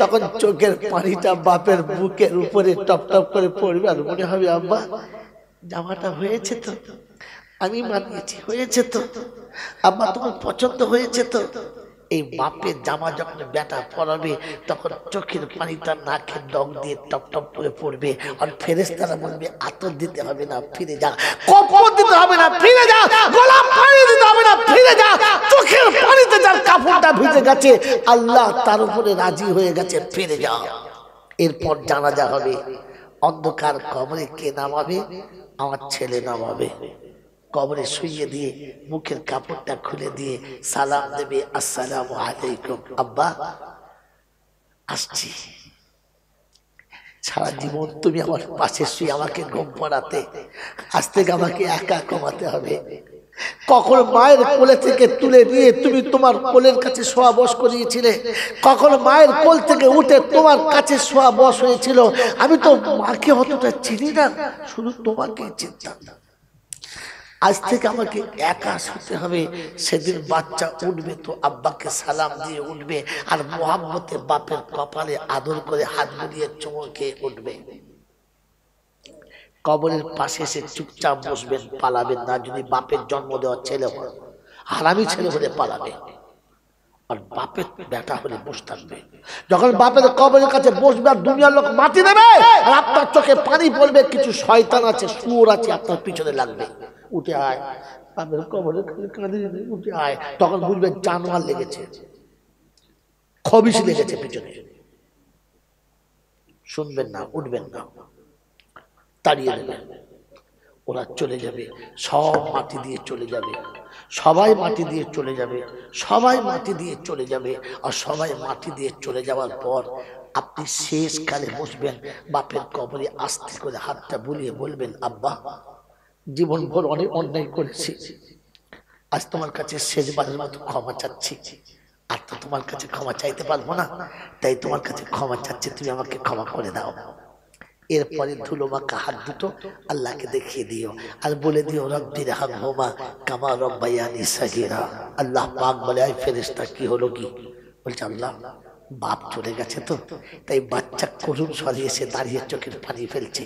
তখন চোখের পানিটা বাপের বুকের উপরে টপ টপ করে পড়বে আর মনে হবে আব্বা জামাটা হয়েছে তো, আমি মানিয়েছি, হয়েছে তো আব্বা, তোমার পছন্দ হয়েছে তো। এই বাপের জামা যখন বেটা পরাবে তখন চোখের পানিটা নাকের ডগ দিয়ে টপ টপ করে পড়বে আর ফেরেশতারা বলবে আতর দিতে হবে না, ফিরে যা, কপর দিতে হবে না, ফিরে যা, গোলাপ পানি দিতে হবে না, ফিরে যা, চোখের পানিতে যার কাপড়টা ভিজে গেছে আল্লাহ তার উপরে রাজি হয়ে গেছে, ফিরে যা। এরপর জানাজা হবে, অন্ধকার কবরে কে নামাবে? আমার ছেলে নামাবে। কবরে শুইয়ে দিয়ে মুখের কাপড়টা খুলে দিয়ে সালাম দেবে, আসসালামু আলাইকুম আব্বা, আসছি। সারা জীবন তুমি আমার পাশে শুয়ে আমাকে ঘুম পড়াতে, আজ থেকে আমাকে একা ঘুমাতে হবে। কখন মায়ের কোলে থেকে তুলে নিয়ে তুমি তোমার কোলের কাছে শোয়া বস করিয়েছিলে, কখন মায়ের কোল থেকে উঠে তোমার কাছে শোয়া বস হয়েছিল। আমি তো মাকে অতটা চিনি না, শুধু তোমাকে চিনতাম। আজ থেকে আমাকে একা শুতে হবে। সেদিন বাচ্চা উঠবে তো আব্বাকে সালাম দিয়ে উঠবে আর মোহাম্মতে বাপের কপালে আদর করে হাত বুলিয়ে চুমো খেয়ে উঠবে। কবরের পাশে এসে চুপচাপ বসবেন, পালাবেন না। যদি বাপের জন্ম দেওয়া ছেলে হয়, হারামি ছেলে হলে পালাবে, আর বাপের বেটা হলে বসে থাকবে। যখন বাপের কবরের কাছে বসবে আর দুনিয়ার লোক মাটি দেবে আর আপনার চোখে পানি পড়বে, কিছু শয়তান আছে, শুয়োর আছে আপনার পিছনে লাগবে, উঠে আয়, বাপের কবরে কাঁদে উঠে আয়। তখন বুঝবেন জানোয়ার লেগেছে, খবিশ লেগেছে পিছনে। শুনবেন না, উঠবেন না, তাড়িয়ে দেবেন। ওরা চলে যাবে, সব মাটি দিয়ে চলে যাবে, সবাই মাটি দিয়ে চলে যাবে, সবাই মাটি দিয়ে চলে যাবে। আর সবাই মাটি দিয়ে চলে যাওয়ার পর আপনি শেষ কালে বসবেন বাপের কবরে, আস্তে করে হাতটা বুলিয়ে বলবেন, আব্বা জীবন ভর অনেক অন্যায় করেছি, আজ তোমার কাছে শেষবারের মতো ক্ষমা চাচ্ছি। আর তো তোমার কাছে ক্ষমা চাইতে পারবো না, তাই তোমার কাছে ক্ষমা চাচ্ছি, তুমি আমাকে ক্ষমা করে দাও। এরপরে ধুলো মাখা হাত দুটো আল্লাহকে দেখিয়ে দিও আর বলে দিও, রব্বির হামহুমা কামা রব্বায়ানি সাগীরা। আল্লাহ পাক বলে, আই ফেরেশতা কি হলো কি? বলছে আল্লাহ বাপ চলে গেছে তো, তাই বাচ্চা করুণ স্বরে এসে দাঁড়িয়ে চোখের পানি ফেলছে।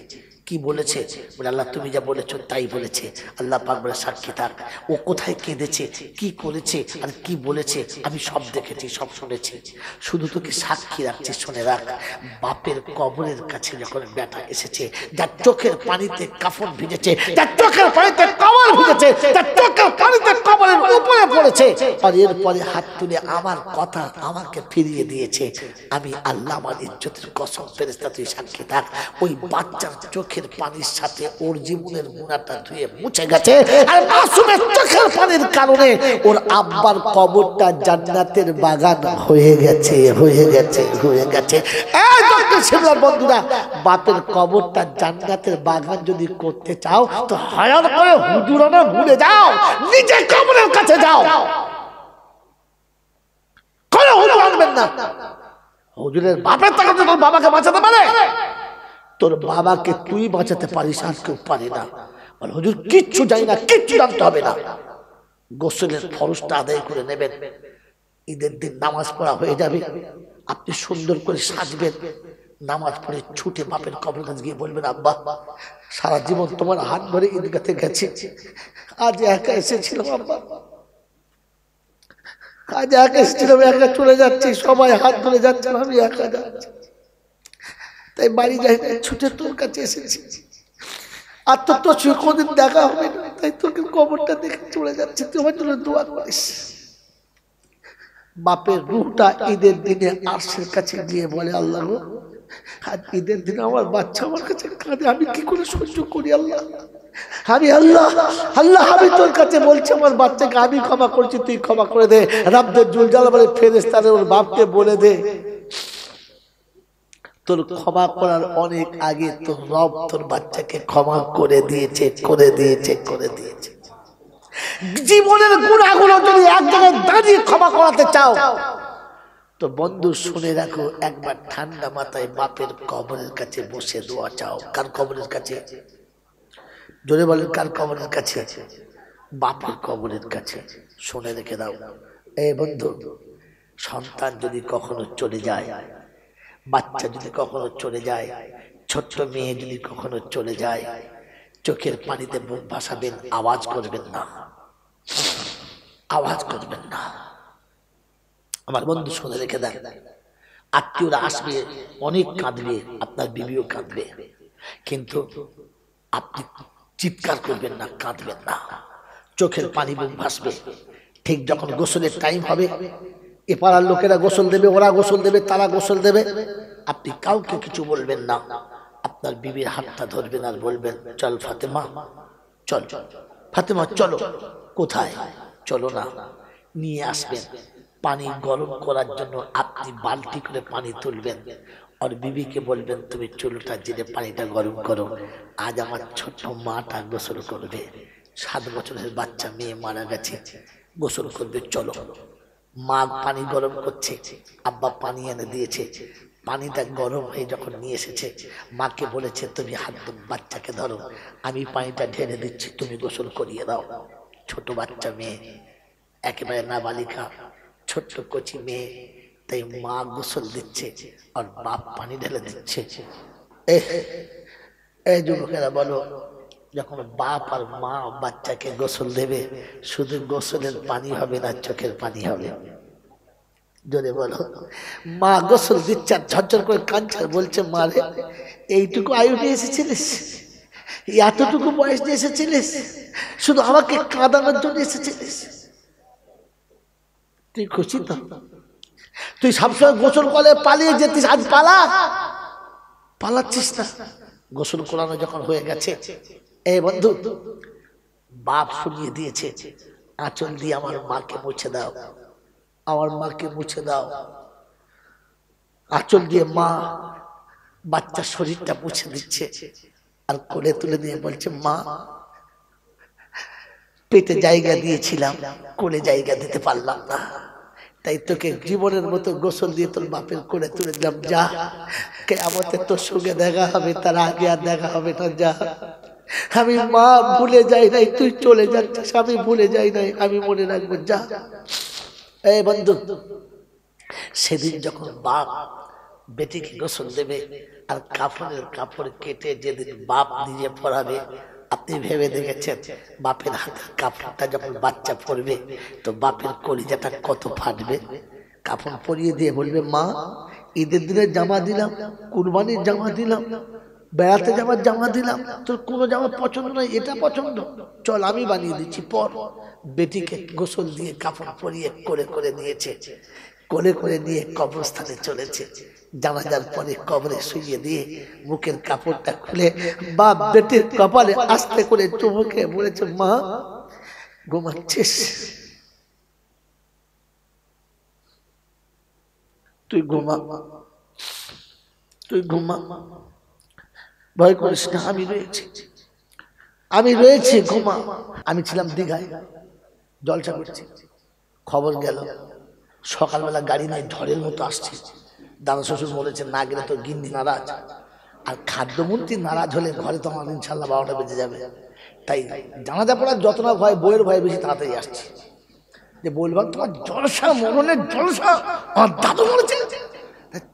কি বলেছে? বলে আল্লাহ তুমি যা বলেছো তাই বলেছে। আল্লাহ পাক বলে সাক্ষী থাক, ও কোথায় কেঁদেছে, কি করেছে আর কি বলেছে আমি সব দেখেছি, সব শুনেছি। শুধু তোকে সাক্ষী রাখছি, শুনে রাখ। বাপের কবরের কাছে যখন বেটা এসেছে, যার চোখের পানিতে কাফন ভিজেছে, যার চোখের পানিতে কবর ভিজেছে, যার চোখের পানিতে কবরের উপরে পড়েছে, আর এরপরে হাত তুলে আমার কথা আমাকে ফিরিয়ে দিয়েছে, আমি আল্লাহ আমার ইজ্জতের কসম, ফেরেশতা তুই সাক্ষী থাক, ওই বাচ্চার চোখের পানির সাথে ওর জীবনের গুনাহটা ধুয়ে মুছে গেছে। আর মাসুমের চোখের পানির কারণে ওর আব্বার কবরটা জান্নাতের বাগান হয়ে গেছে, হয়ে গেছে, হয়ে গেছে। এই ডক্টর শিবলার বন্ধুরা, বাপের কবরটা জান্নাতের বাগান যদি করতে চাও তো হায়ার করে হুজুরানা ভুলে যাও, নিজে কবরের কাছে যাও। কোন হুজুর আনবেন না। হুজুরের বাপের টাকা দিয়ে তোর বাবাকে বাঁচাতে পারে? তোর বাবাকে তুই বাঁচাতে পারিস, আর কেউ পারে না। আর হুজুর কিচ্ছু জানি না, কিচ্ছু জানতে হবে না। গোসলের ফরজটা আদায় করে নেবেন, ঈদের দিন নামাজ পড়া হয়ে যাবে, আপনি সুন্দর করে সাজবেন, নামাজ পড়ে ছুটে বাপের কবরের কাছে গিয়ে বলবেন, আব্বা সারা জীবন তোমার হাত ধরে ঈদগাতে গেছে, আজ একা এসেছিলাম আব্বা, আজ একা এসেছিলাম, একা চলে যাচ্ছি, সবাই হাত ধরে যাচ্ছে, আমি একা যাচ্ছি, তাই বাড়ি যাই না, ছুটে তোর কাছে এসেছি। আর তো তোর কোনদিন দেখা হবে না, তাই তোকে কবরটা দেখে চলে যাচ্ছে, তুই আমার জন্য দোয়া করিস। বাপের রূহটা ঈদের দিনে আরশের কাছে গিয়ে বলে, আল্লাহ গো, আজ ঈদের দিনে আমার বাচ্চা আমার কাছে কাঁদে, আমি কি করে সহ্য করি আল্লাহ? আমি আল্লাহ, আল্লাহ আমি তোর কাছে বলছি, আমার বাচ্চাকে আমি ক্ষমা করছি, তুই ক্ষমা করে দে। রাব্বুল জুলজালাল বলে, ফেরেশতারা ওর বাপকে বলে দে, তোর ক্ষমা করার অনেক আগে তোর রব তোর বাচ্চাকে ক্ষমা করে দিয়েছে, করে দিয়েছে, করে দিয়েছে। জীবনের গুনাহগুলো যদি এক জায়গায় দাঁড়িয়ে ক্ষমা করাতে চাও তো বন্ধু শুনে রাখো, একবার ঠান্ডা মাথায় বাপের কবরের কাছে বসে দোয়া চাও। কার কবরের কাছে? জোরে বলেন, কার কবরের কাছে? বাপের কবরের কাছে। শুনে রেখে দাও, এই বন্ধু, সন্তান যদি কখনো চলে যায়, বাচ্চা যদি কখনো চলে যায়, ছোট্ট মেয়ে যদি কখনো চলে যায়, চোখের পানিতে মুখ ভাসাবেন, আওয়াজ করবেন না, আওয়াজ করবেন না। আমার বন্ধু শুনে রেখে দেন, আত্মীয়রা আসবে, অনেক কাঁদবে, আপনার বিবিও কাঁদবে, কিন্তু আপনি চিৎকার করবেন না, কাঁদবেন না, চোখের পানি মুখ ভাসবে। ঠিক যখন গোসলের টাইম হবে, এ পাড়ার লোকেরা গোসল দেবে, ওরা গোসল দেবে, তারা গোসল দেবে, আপনি কাউকে কিছু বলবেন না, আপনার বিবির হাতটা ধরবেন আর বলবেন, চল ফাতেমা, চল ফাতেমা, চলো। কোথায়? চলো না, নিয়ে আসবেন পানি গরম করার জন্য। আপনি বালতি করে পানি তুলবেন আর বিবিকে বলবেন, তুমি চুলটা জেলে পানিটা গরম করো, আজ আমার ছোট্ট মাটা গোসল করবে, 7 বছরের বাচ্চা মেয়ে মারা গেছে, গোসল করবে, চলো। মা পানি গরম করছে, আব্বা পানি এনে দিয়েছে, পানিটা গরম হয়ে যখন নিয়ে এসেছে, মাকে বলেছে, তুমি হাত বাচ্চাকে ধরো, আমি পানিটা ঢেলে দিচ্ছি, তুমি গোসল করিয়ে দাও। ছোট বাচ্চা মেয়ে, একেবারে নাবালিকা, ছোট্ট কচি মেয়ে, তাই মা গোসল দিচ্ছে আর বাপ পানি ঢেলে দিচ্ছে। এই যুবকেরা বলো, যখন বাপ আর মা বাচ্চাকে গোসল দেবে, শুধু গোসলের পানি হবে না, চোখের পানি হবে। জোরে বলো। মা গোসল দিচ্ছে আর ঝরঝর করে কাঁদছে, বলছে, মা রে, এইটুকু আয়ু নিয়ে এসেছিলিস, এতটুকু বয়স নিয়ে এসেছিলিস, শুধু আমাকে কাঁদানোর জন্য এসেছিলিস? তুই খুশি তো? তুই সবসময় গোসল করে পালিয়ে যেতিস, আজ পালাচ্ছিস না। গোসল করানো যখন হয়ে গেছে, এই বন্ধু, বাপ শুনিয়ে দিয়েছে, আঁচল দিয়ে আমার মাকে মুছে দাও, আমার মাকে মুছে দাও। আঁচল দিয়ে মা বাচ্চার শরীরটা মুছে দিচ্ছে আর কোলে তুলে দিয়ে বলছে, মা, পেটে জায়গা দিয়েছিলাম, কোলে জায়গা দিতে পারলাম না, তাই তোকে জীবনের মতো গোসল দিয়ে তোর বাপের কোলে তুলে দিলাম, যা, কিয়ামতে তোর সঙ্গে দেখা হবে, তার আগে আর দেখা হবে না, যা। আমি মা ভুলে যাই নাই, তুই চলে যাচ্ছিস, আমি ভুলে যাই নাই, আমি মনে রাখবো, যা। এই বন্ধু, সেদিন যখন বাপ বেটিকে গোসল দেবে আর কাফনের কাপড় কেটে যেদিন বাপ নিজে পরাবে, আপনি ভেবে দেখেছেন বাপের হাতের কাপড়টা যখন বাচ্চা পরবে তো বাপের কলিজাটা কত ফাটবে? কাফন পরিয়ে দিয়ে বলবে, মা, ঈদের দিনে জামা দিলাম, কুরবানির জামা দিলাম, বেড়াতে যাওয়ার জামা দিলাম, তোর কোনো জামা পছন্দ নয়, এটা পছন্দ, চল আমি বানিয়ে দিচ্ছি, পর। বেটিকে গোসল দিয়ে কাপড় পরিয়ে করে করে নিয়েছে, কোলে করে নিয়ে কবরস্থানে চলেছে। জানাজার পরে কবরে শুইয়ে দিয়ে মুখের কাপড়টা খুলে বাপ বেটির কপালে আস্তে করে চুমুকে বলেছে, মা, ঘুমাচ্ছিস? তুই ঘুমা, তুই ঘুমা, ভয় করিস না, আমি রয়েছি, আমি রয়েছি, ঘুমা। আমি ছিলাম দীঘায়, জলসা করছি, খবর গেল সকালবেলা গাড়ি নাই, ঝড়ের মতো আসছে, দাদা শ্বশুর বলেছে, না গেলে তো গিন্নি নারাজ, আর খাদ্যমন্ত্রী নারাজ হলে ঘরে তো আমার ইনশাল্লাহ 12টা বেজে যাবে, তাই জানাজা পড়ার যত না ভয়, বইয়ের ভয় বেশি, তাড়াতাড়ি আসছে, যে বলবাম তোমার জলসা, মরণের জলসা, আমার দাদু বলেছে,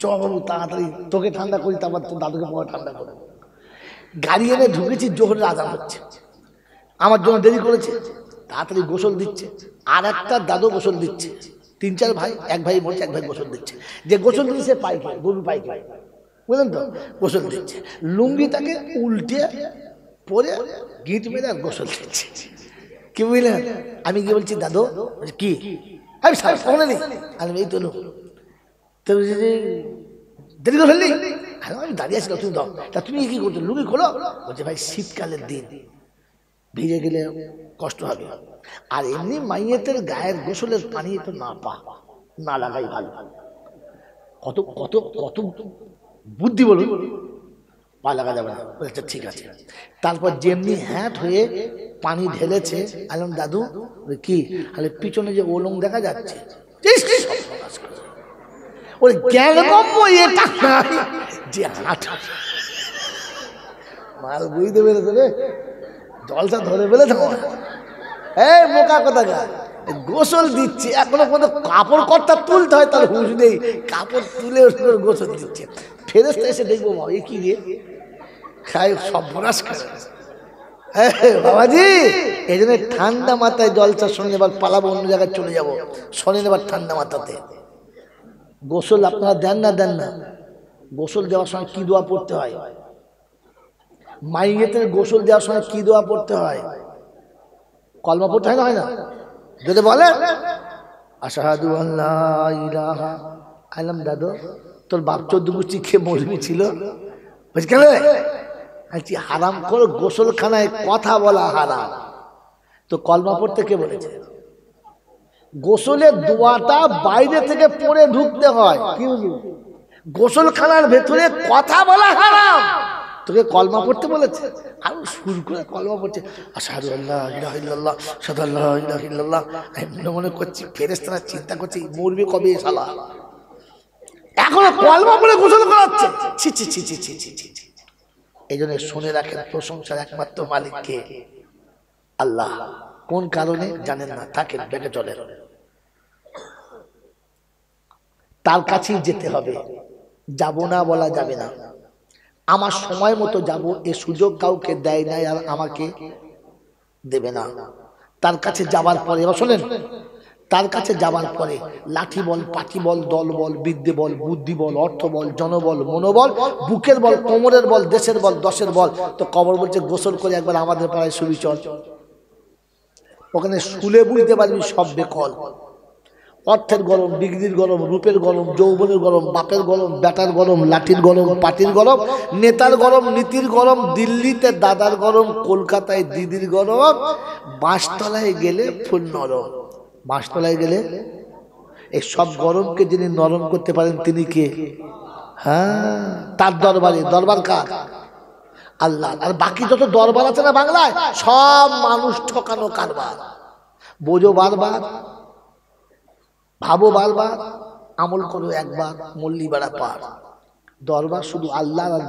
চ বাবু তাড়াতাড়ি তোকে ঠান্ডা করি, তারপর তোর দাদুকে পরে ঠান্ডা করে। গাড়ি এনে ঢুকেছি, জোহরের আজান হচ্ছে, আমার জন্য দেরি করেছে, তাড়াতাড়ি গোসল দিচ্ছে, আর একটা দাদু গোসল দিচ্ছে, 3-4 ভাই, এক ভাই বলছে, এক ভাই গোসল দিচ্ছে, যে গোসল দিচ্ছে পাইকে, গরু পাইকে, বুঝলেন তো, গোসল দিচ্ছে, লুঙ্গিটাকে উল্টে পরে গিট মেরে আর গোসল দিচ্ছে, কি বুঝলেন? আমি কি বলছি, দাদু কি, আমি সারা ফোনে নেই, আমি এই তোলো, তো দেরি করে ফেললি, আমি দাঁড়িয়ে আছি, তুমি দাও, তা তুমি কি করছো, লুঙ্গি খোলো, বলছে, ভাই শীতকালের দিন, ভিজে গেলে কষ্ট হবে, আর এমনি মাইয়েতের গায়ের গোসলের পানি তো না লাগাই ভালো। কত কত কত বুদ্ধি বলুন, পা লাগা যাবে না, বলছে ঠিক আছে। তারপর যেমনি হ্যাট হয়ে পানি ঢেলেছে, আলম দাদু কি, আরে পিছনে যে ওলং দেখা যাচ্ছে, ওই জ্ঞান কম্প, এটা যে হাট মাল বুঝতে পেরেছে রে, জলসা ধরে ফেলেছে, এই বোকা কোথাকার, গোসল দিচ্ছে, এখনো পর্যন্ত কাপড় কর্তা তুলতে হয় তার হুঁশ নেই, কাপড় তুলে গোসল দিচ্ছে। ফেরেশতা এসে দেখবো এ কি রে, খায় সব বনাশ করে বাবাজি। এই জন্য ঠান্ডা মাথায় জলসা শোনেন, এবার পালাবো অন্য জায়গায় চলে যাবো, শোনেন এবার ঠান্ডা মাথাতে। গোসল আপনারা দেন না দেন না? গোসল দেওয়ার সময় কি দোয়া পড়তে হয়? মাইয়েতের গোসল দেওয়ার সময় কি দোয়া পড়তে হয়? কলমা পড়তে হয় না, হয় না? যদি বলে আশহাদু আল্লা ইলাহা আলাম, দাদু তোর বাপ 14 গুষ্টি খেয়ে মরবি ছিল, বুঝলে? আচ্ছা, হারাম করে গোসলখানায় কথা বলা হারাম, তো কলমা পড়তে কে বলেছে? গোসলের দোয়াটা বাইরে থেকে পড়ে ঢুকতে হয়, কি বুঝলি? গোসলখানার ভেতরে কথা বলা হারাম, তোকে কলমা পড়তে বলেছে? আর সুর করে কলমা পড়ছে, আশহাদু আল্লা ইলাহা ইল্লাল্লাহ আশহাদু আল্লা ইলাহা ইল্লাল্লাহ। আমি মনে মনে করছি ফেরেশতারা চিন্তা করছে মরবে কবে শালা, এখনো কলমা পড়ে গোসল করাচ্ছে। ছি ছি ছি ছি ছি ছি ছি। এই জন্য শুনে রাখেন, প্রশংসার একমাত্র মালিক কে? আল্লাহ। কোন কারণে জানেন না? থাকেন, বেঁকে চলেন, তার কাছেই যেতে হবে, যাব না বলা যাবে না। আমার সময় মতো যাব এ সুযোগ কাউকে দেয় নাই আর আমাকে দেবে না। তার কাছে যাবার পরে, এবার শোনেন, তার কাছে যাবার পরে লাঠি বল, পাটি বল, দল বল, বিদ্যে বল, বুদ্ধি বল, অর্থ বল, জনবল, মনোবল, বুকের বল, কোমরের বল, দেশের বল, দশের বল। তো কবর বলছে গোসল করে একবার আমাদের পাড়ায় শুবি চল, ওখানে শুলে বুঝতে পারবি সব বেকল। অর্থের গরম, ডিগ্রির গরম, রূপের গরম, যৌবনের গরম, বাপের গরম, বেটার গরম, লাঠির গরম, পাটির গরম, নেতার গরম, নীতির গরম, দিল্লিতে দাদার গরম, কলকাতায় দিদির গরম, বাঁশতলায় গেলে ফুল নরম। বাঁশতলায় গেলে এই সব গরমকে যিনি নরম করতে পারেন তিনি কে? হ্যাঁ, তার দরবারে। দরবার কার? আল্লাহ। আর বাকি যত দরবার আছে না বাংলায়, সব মানুষ ঠকানো কারবার। বোঝো বারবার, ভাবো বারবার, আমল করো একবার, মল্লি বেড়া পার। দরবার শুধু আল্লাহ, আর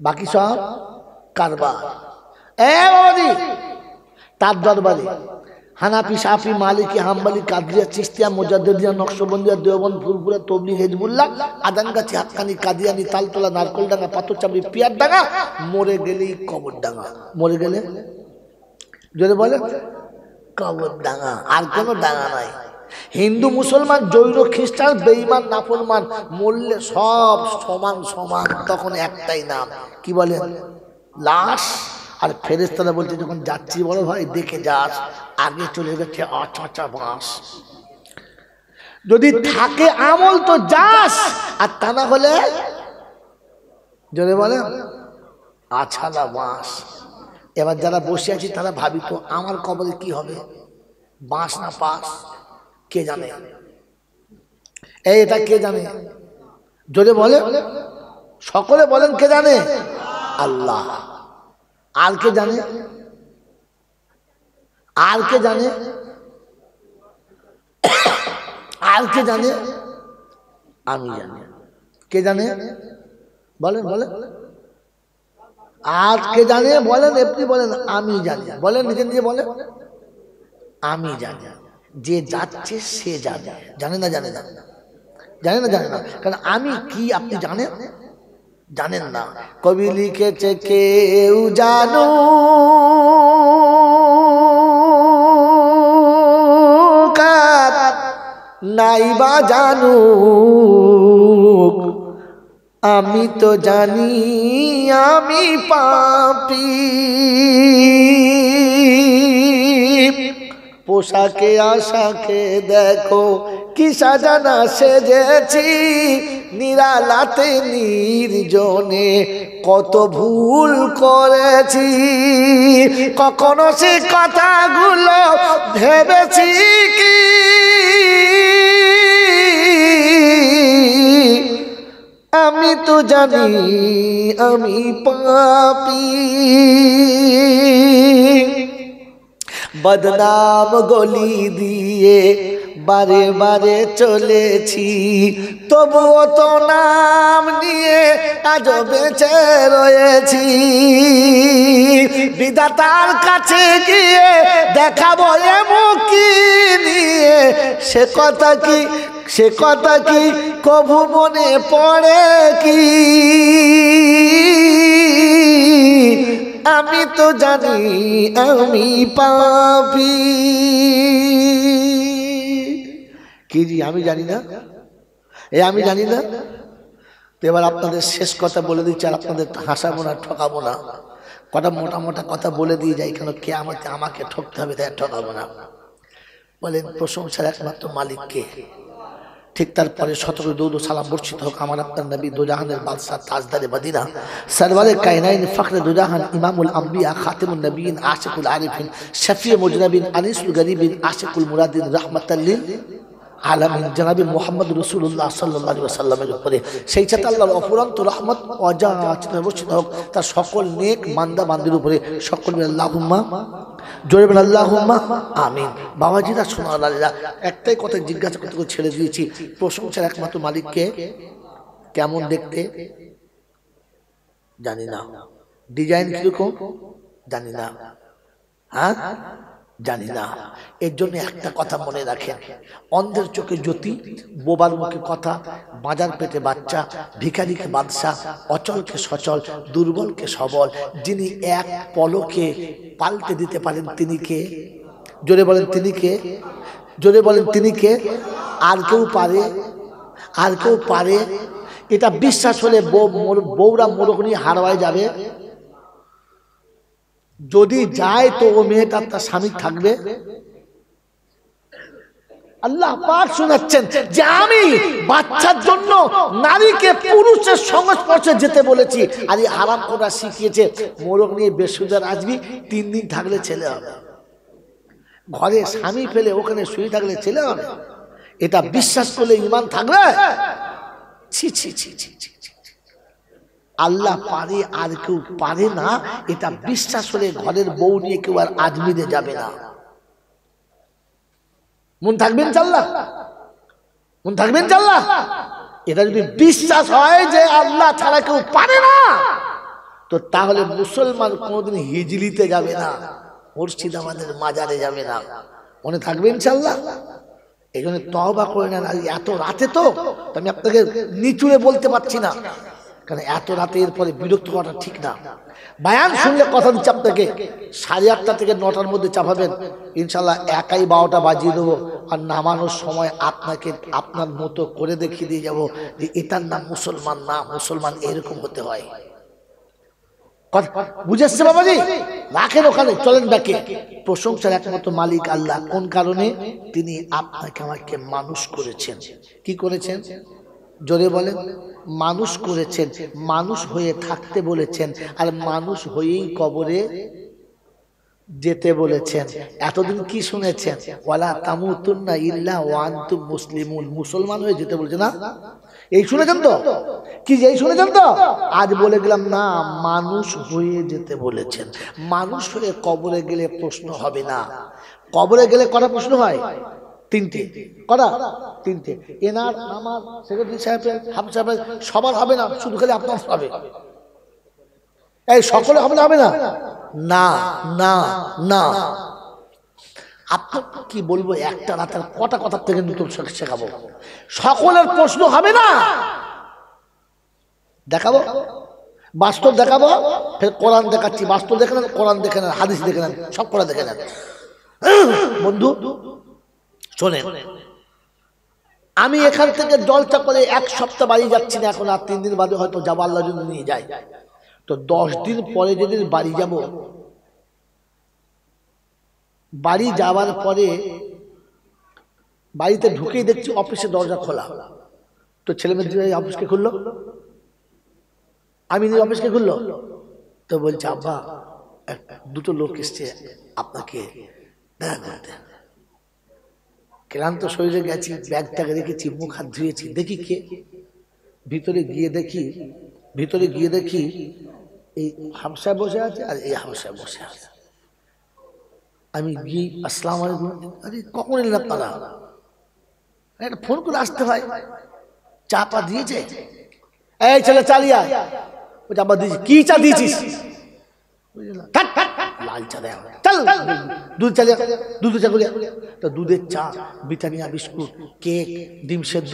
বাকি সব কারবার। তার দরবারে হানাফি, শাফি, মালিকি, হাম্বলি, কাদরিয়া, চিশতিয়া, মুজাদ্দিদিয়া, নকশবন্দিয়া, দেওবন্দ, ফুরফুরা, তবলিগ, হিজবুল্লাহ, আদানগাছি, হাক্কানি, কাদিয়ানি, তালতলা, নারকলডাঙ্গা, পাথরচাবড়ি, পিয়ারডাঙ্গা, মরে গেলেই কবরডাঙ্গা। মরে গেলে যদি বলে কবরডাঙ্গা, আর কোনো ডাঙ্গা নাই। হিন্দু, মুসলমান, জৈন, খ্রিস্টান, বেঈমান, নাফরমান, মরলে সব সমান সমান, তখন একটাই নাম, কি বলে? লাশ। আর ফেরেশতারা বলছে যখন যাচ্ছি বড় ভাই দেখে যাস, আগে চলে গেছে আচ্ছা বাঁশ। যদি থাকে আমল তো যাস, আর তা না হলে যদি বলে আছালা বাঁশ। এবার যারা বসে আছি তারা ভাবি তো আমার কবরে কি হবে, বাঁশ না পাশ? কে জানে? এটা কে জানে? যদি বলে সকলে বলেন কে জানে? আল্লাহ। আর কে জানে? আর কে জানে? আর কে জানে? আমি জানি। কে জানে? বলেন বলেন। আর কে জানে? বলেন, এমনি বলেন আমি জানি। বলেন, নিজে নিজে বলেন আমি জানি। যে যাচ্ছে সে জানে। জানে না? জানে না? জানে না? জানে না। কারণ আমি কি আপনি জানেন? জানেন না। কবি লিখেছে কেউ জানো নাইবা জানু, আমি তো জানি আমি পাপী। পোশাকে আশাকে দেখো কি সাজানা সেজেছি, নিরালাতে নির্জনে কত ভুল করেছি। কখনো সে কথাগুলো ভেবেছি কি আমি তো জানি আমি পাপী। বদনাম গলি দিয়ে বারে বারে চলেছি, তবুও তো নাম নিয়ে আজ বেঁচে রয়েছি, বিধাতার কাছে গিয়ে দেখাবো এ মুখি নিয়ে, সে কথা কি কভু মনে পড়ে কি? আমি তো জানি আমি পাপী। কি জি আমি জানি না? আমি জানি না। তো এবার আপনাদের শেষ কথা বলে দিচ্ছি, আর আপনাদের হাসাবো না, ঠকাবো না। কটা মোটা মোটা কথা বলে দিয়ে যাই, কেন কে আমাকে ঠকতে হবে, তাই ঠকাবো না। বলেন প্রশংসার একমাত্র মালিককে। ঠিক তারপরে শতকরে দরুদ ও সালাম বর্ষিত হোক আমার আপনার নবী, দুজাহানের বাদশাহ, তাজদারে মদিনা, সরওয়ারে কায়নাইন, ফখরে দুজাহান, ইমামুল আম্বিয়া, খাতিমুন নবিয়িন, আশিকুল আরিফিন, শফিয়ে মুজনবিন, আনিসুল গরিবিন, আশিকুল মুরাদিন, রাহমাতাল লিল আলামিন জনাবে মুহাম্মদ রাসূলুল্লাহ সাল্লাল্লাহু আলাইহি ওয়াসাল্লামের উপরে সেই সাথে আল্লাহর অফুরন্ত রহমত অযাচিত বর্ষিত হোক তার সকল নেক বান্দা বান্দির উপরে। সকল মিলে আল্লাহুম্মা, জোরে বলেন আল্লাহুম্মা আমিন। বাবাজিরা সোনার আলীরা, একটাই কথা জিজ্ঞাসা করতে ছেড়ে দিয়েছি, প্রশংসার একমাত্র মালিককে। কেমন দেখতে জানি না, ডিজাইন কিরকম জানি না, হ্যাঁ জানি না। এর জন্য একটা কথা মনে রাখেন, অন্ধের চোখে জ্যোতি, বোবার মুখে কথা, বাজার পেটে বাচ্চা, ভিখারিকে বাদশা, অচলকে সচল, দুর্বলকে সবল, যিনি এক পলকে পাল্টে দিতে পারেন তিনি কে? জোরে বলেন তিনি কে? জোরে বলেন তিনি কে? আর কেউ পারে? আর কেউ পারে? এটা বিশ্বাস হলে বউরা মোরগনি হারওয়ায় যাবে। যদি যায় তো ও মেয়েটা তার স্বামী থাকবে। আল্লাহ পাক শোনাচ্ছেন যে আমি বাচ্চার জন্য নারীকে পুরুষের সংস্পর্শে যেতে বলেছি। আর এই হারাম করা শিখিয়েছে মোরগ নিয়ে বেসুদার আসবি, 3 দিন থাকলে ছেলে হবে। ঘরে স্বামী ফেলে ওখানে শুয়ে থাকলে ছেলে হবে। এটা বিশ্বাস করলে ঈমান থাকবে? ছি ছি ছি ছি ছি। আল্লাহ পারে আর কেউ পারে না, এটা বিশ্বাস হলে ঘরের বউ নিয়ে কেউ আর আজমিরে যাবে না। মন থাকবেন চাল্লা, মন থাকবেন চাল্লা। এটা যদি বিশ্বাস হয় যে আল্লাহ ছাড়া কেউ পারে না, তো তাহলে মুসলমান কোনোদিন হিজলিতে যাবে না, মুর্শিদাবাদের মাজারে যাবে না। মনে থাকবেন চাল্লা। এই জন্য তওবা করে নেন। এত রাতে তো আমি আপনাকে নিচুড়ে বলতে পারছি না, কারণ এত রাতে এরপরে বিরক্ত করাটা ঠিক না। বায়ান শুনলে কথা দিচ্ছি আপনাকে, 8:30 থেকে 9টার মধ্যে চাপাবেন, ইনশাল্লাহ একাই 12টা বাজিয়ে দেবো। আর নামানোর সময় আপনাকে আপনার মতো করে দেখিয়ে দিয়ে যাবো যে এটার নাম মুসলমান না, মুসলমান এরকম হতে হয়। বুঝেছে বাবাজি? রাখেন ওখানে, চলেন ডাকে। প্রশংসার একমাত্র মালিক আল্লাহ। কোন কারণে? তিনি আপনাকে আমাকে মানুষ করেছেন। কি করেছেন? জোরে বলেন। মানুষ করেছেন, মানুষ হয়ে থাকতে বলেছেন, আর মানুষ হয়েই কবরে যেতে বলেছেন। এতদিন কি শুনেছেন? ওয়ালা তামুতুন্না ইল্লা ওয়া আনতুম মুসলিমুন, মুসলমান হয়ে যেতে বলছে না? এই শুনেছেন তো? কি এই শুনেছেন তো? আজ বলে গেলাম না, মানুষ হয়ে যেতে বলেছেন। মানুষ হয়ে কবরে গেলে প্রশ্ন হবে না। কবরে গেলে কটা প্রশ্ন হয়? 3টে। কটা? 3টে। এনার, আমার, সেক্রেটারি সাহেবের, হাফিজ সাহেবের, সবার হবে না, শুধু খালি আপনার হবে। এই সকলে হবে না? হবে না? না না না। আপনার কি বলবো, একটা রাতের কটা কথা থেকে নতুন শেখাবো? সকলের প্রশ্ন হবে না, দেখাবো, বাস্তব দেখাবো, ফের কোরআন দেখাচ্ছি। বাস্তব দেখে নেন, কোরআন দেখে নেন, হাদিস দেখে নেন, সব করা দেখে নেন। বন্ধু শোনেন, আমি এখান থেকে জলটা করে 1 সপ্তাহ বাড়ি যাচ্ছি না এখন, আর 3 দিন বাদে হয়তো যাবো, আল্লাহ যদি নিয়ে যায়। তো 10 দিন পরে যেদিন বাড়ি যাব, বাড়ি যাওয়ার পরে বাড়িতে ঢুকেই দেখছি অফিসে দরজা খোলা। তো ছেলে মেয়ে অফিসকে খুললো, আমি অফিসকে খুললো। তো বলছে আব্বা 2টো লোক এসছে আপনাকে দেখা করতে। ক্লান্ত শরীরে গেছি, ব্যাগটাকে রেখেছি, মুখ হাত ধুয়েছি, দেখি কে। ভিতরে গিয়ে দেখি এই হামসায় বসে আছে আর এই হামসায় বসে আছে। আমি গিয়ে আসসালামু আলাইকুম, আরে কখন এলেন আপনারা? একটা ফোন করে আসতে হয়, চা পা দিয়েছে? এই ছেলে চালিয়া বলছে আব্বা দিয়েছি। কি চা দিয়েছিস? লাল চা দেয়, চল দুধ চা, দুধ চা করিয়া। তো দুধের চা, ব্রিটানিয়া বিস্কুট, কেক, ডিম সেদ্ধ।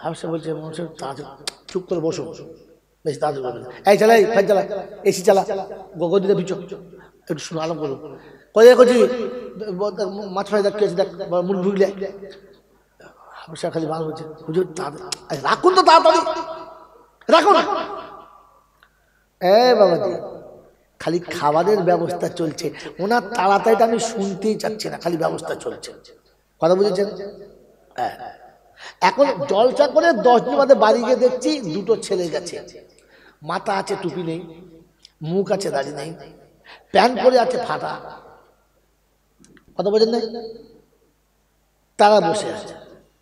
হাফসা বলছে চুপ করে বসো, বেশি তাড়াতাড়ি করবে না। এই চালা, ফ্যান চালা, এসি চালা, গদিতে বিচো, একটু শুনো, আরাম করো। কোথায় করছি মাছ ফ্রাই দেখ, দেখ মুখ ঢুকলে। হাফসা খালি ভালো বলছে, হুজুর রাখুন তো তাড়াতাড়ি, রাখুন। বাবাজি খালি খাবারের ব্যবস্থা চলছে, ওনার তাড়াতাড়িটা আমি শুনতেই চাচ্ছি না, খালি ব্যবস্থা চলছে। কথা বুঝেছেন? হ্যাঁ। এখন জলসা করে 10 দিন বাদে বাড়ি গিয়ে দেখছি দুটো ছেলে গেছে, মাথা আছে টুপি নেই, মুখ আছে দাড়ি নেই, প্যান্ট পরে আছে ফাটা। কথা বোঝেন না? তারা বসে আছে।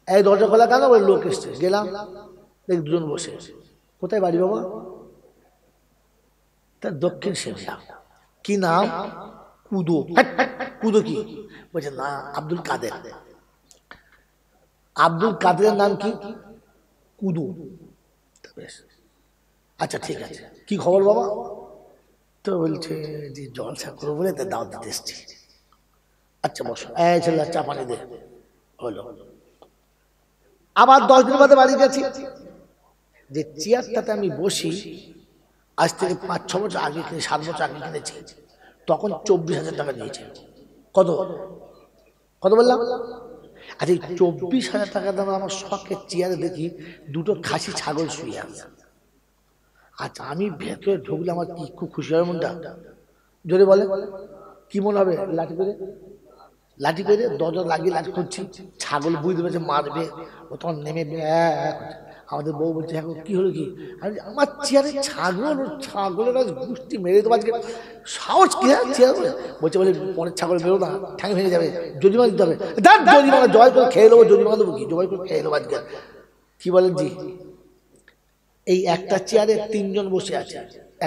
এই দরজা খোলা কেন? বলে লোক এসছে। গেলাম, দেখ দুজন বসে। কোথায় বাড়ি বাবা? তার দক্ষিণ শিমলা। কি নাম? কুদো। কুদো কি? বলছে না, আব্দুল কাদের। আব্দুল কাদেরের নাম কি? কুদো। আচ্ছা ঠিক আছে, কি খবর বাবা? তো বলছে যে জলসা করবো বলে তার দাওয়াত দিতে এসছি। আচ্ছা বসো। এই ছেলে চা পানি দে। হলো। আবার 10 দিন বাদে বাড়ি গেছি। যে চেয়ারটাতে আমি বসি আজ থেকে 5-6 বছর আগে কিনে, 7 বছর আগে কিনেছি, তখন 24,000 টাকা নিয়েছে। কত কত বললাম? আচ্ছা এই 24,000 টাকা দাম আমার শখের চেয়ারে দেখি দুটো খাসি ছাগল শুয়ে আছে। আচ্ছা আমি ভেতরে ঢুকলে আমার কি খুব খুশি হবে মনটা? জোরে বলে কি মনে হবে? লাঠি করে দরজা লাগিয়ে লাঠি করছি, ছাগল বুঝতে পেরেছে মারবে, ও তখন নেমে আমাদের বউ বলছে এখন কি হলো কি? আমার চেয়ারে ছাগলের গুষ্টি মেরে দেবো আজকে। সাহস কি? চেয়ার বলছে বলে পরের ছাগল বেরো না, ঠ্যাং ভেঙে যাবে, জরিমানা দিতে হবে। জরিমানা জয় করে খেয়ে নেবো, জরিমানা দেবো কি? জয় করে খেয়ে নেবো আজকে। কি বলেন জি? এই একটা চেয়ারে 3 জন বসে আছে,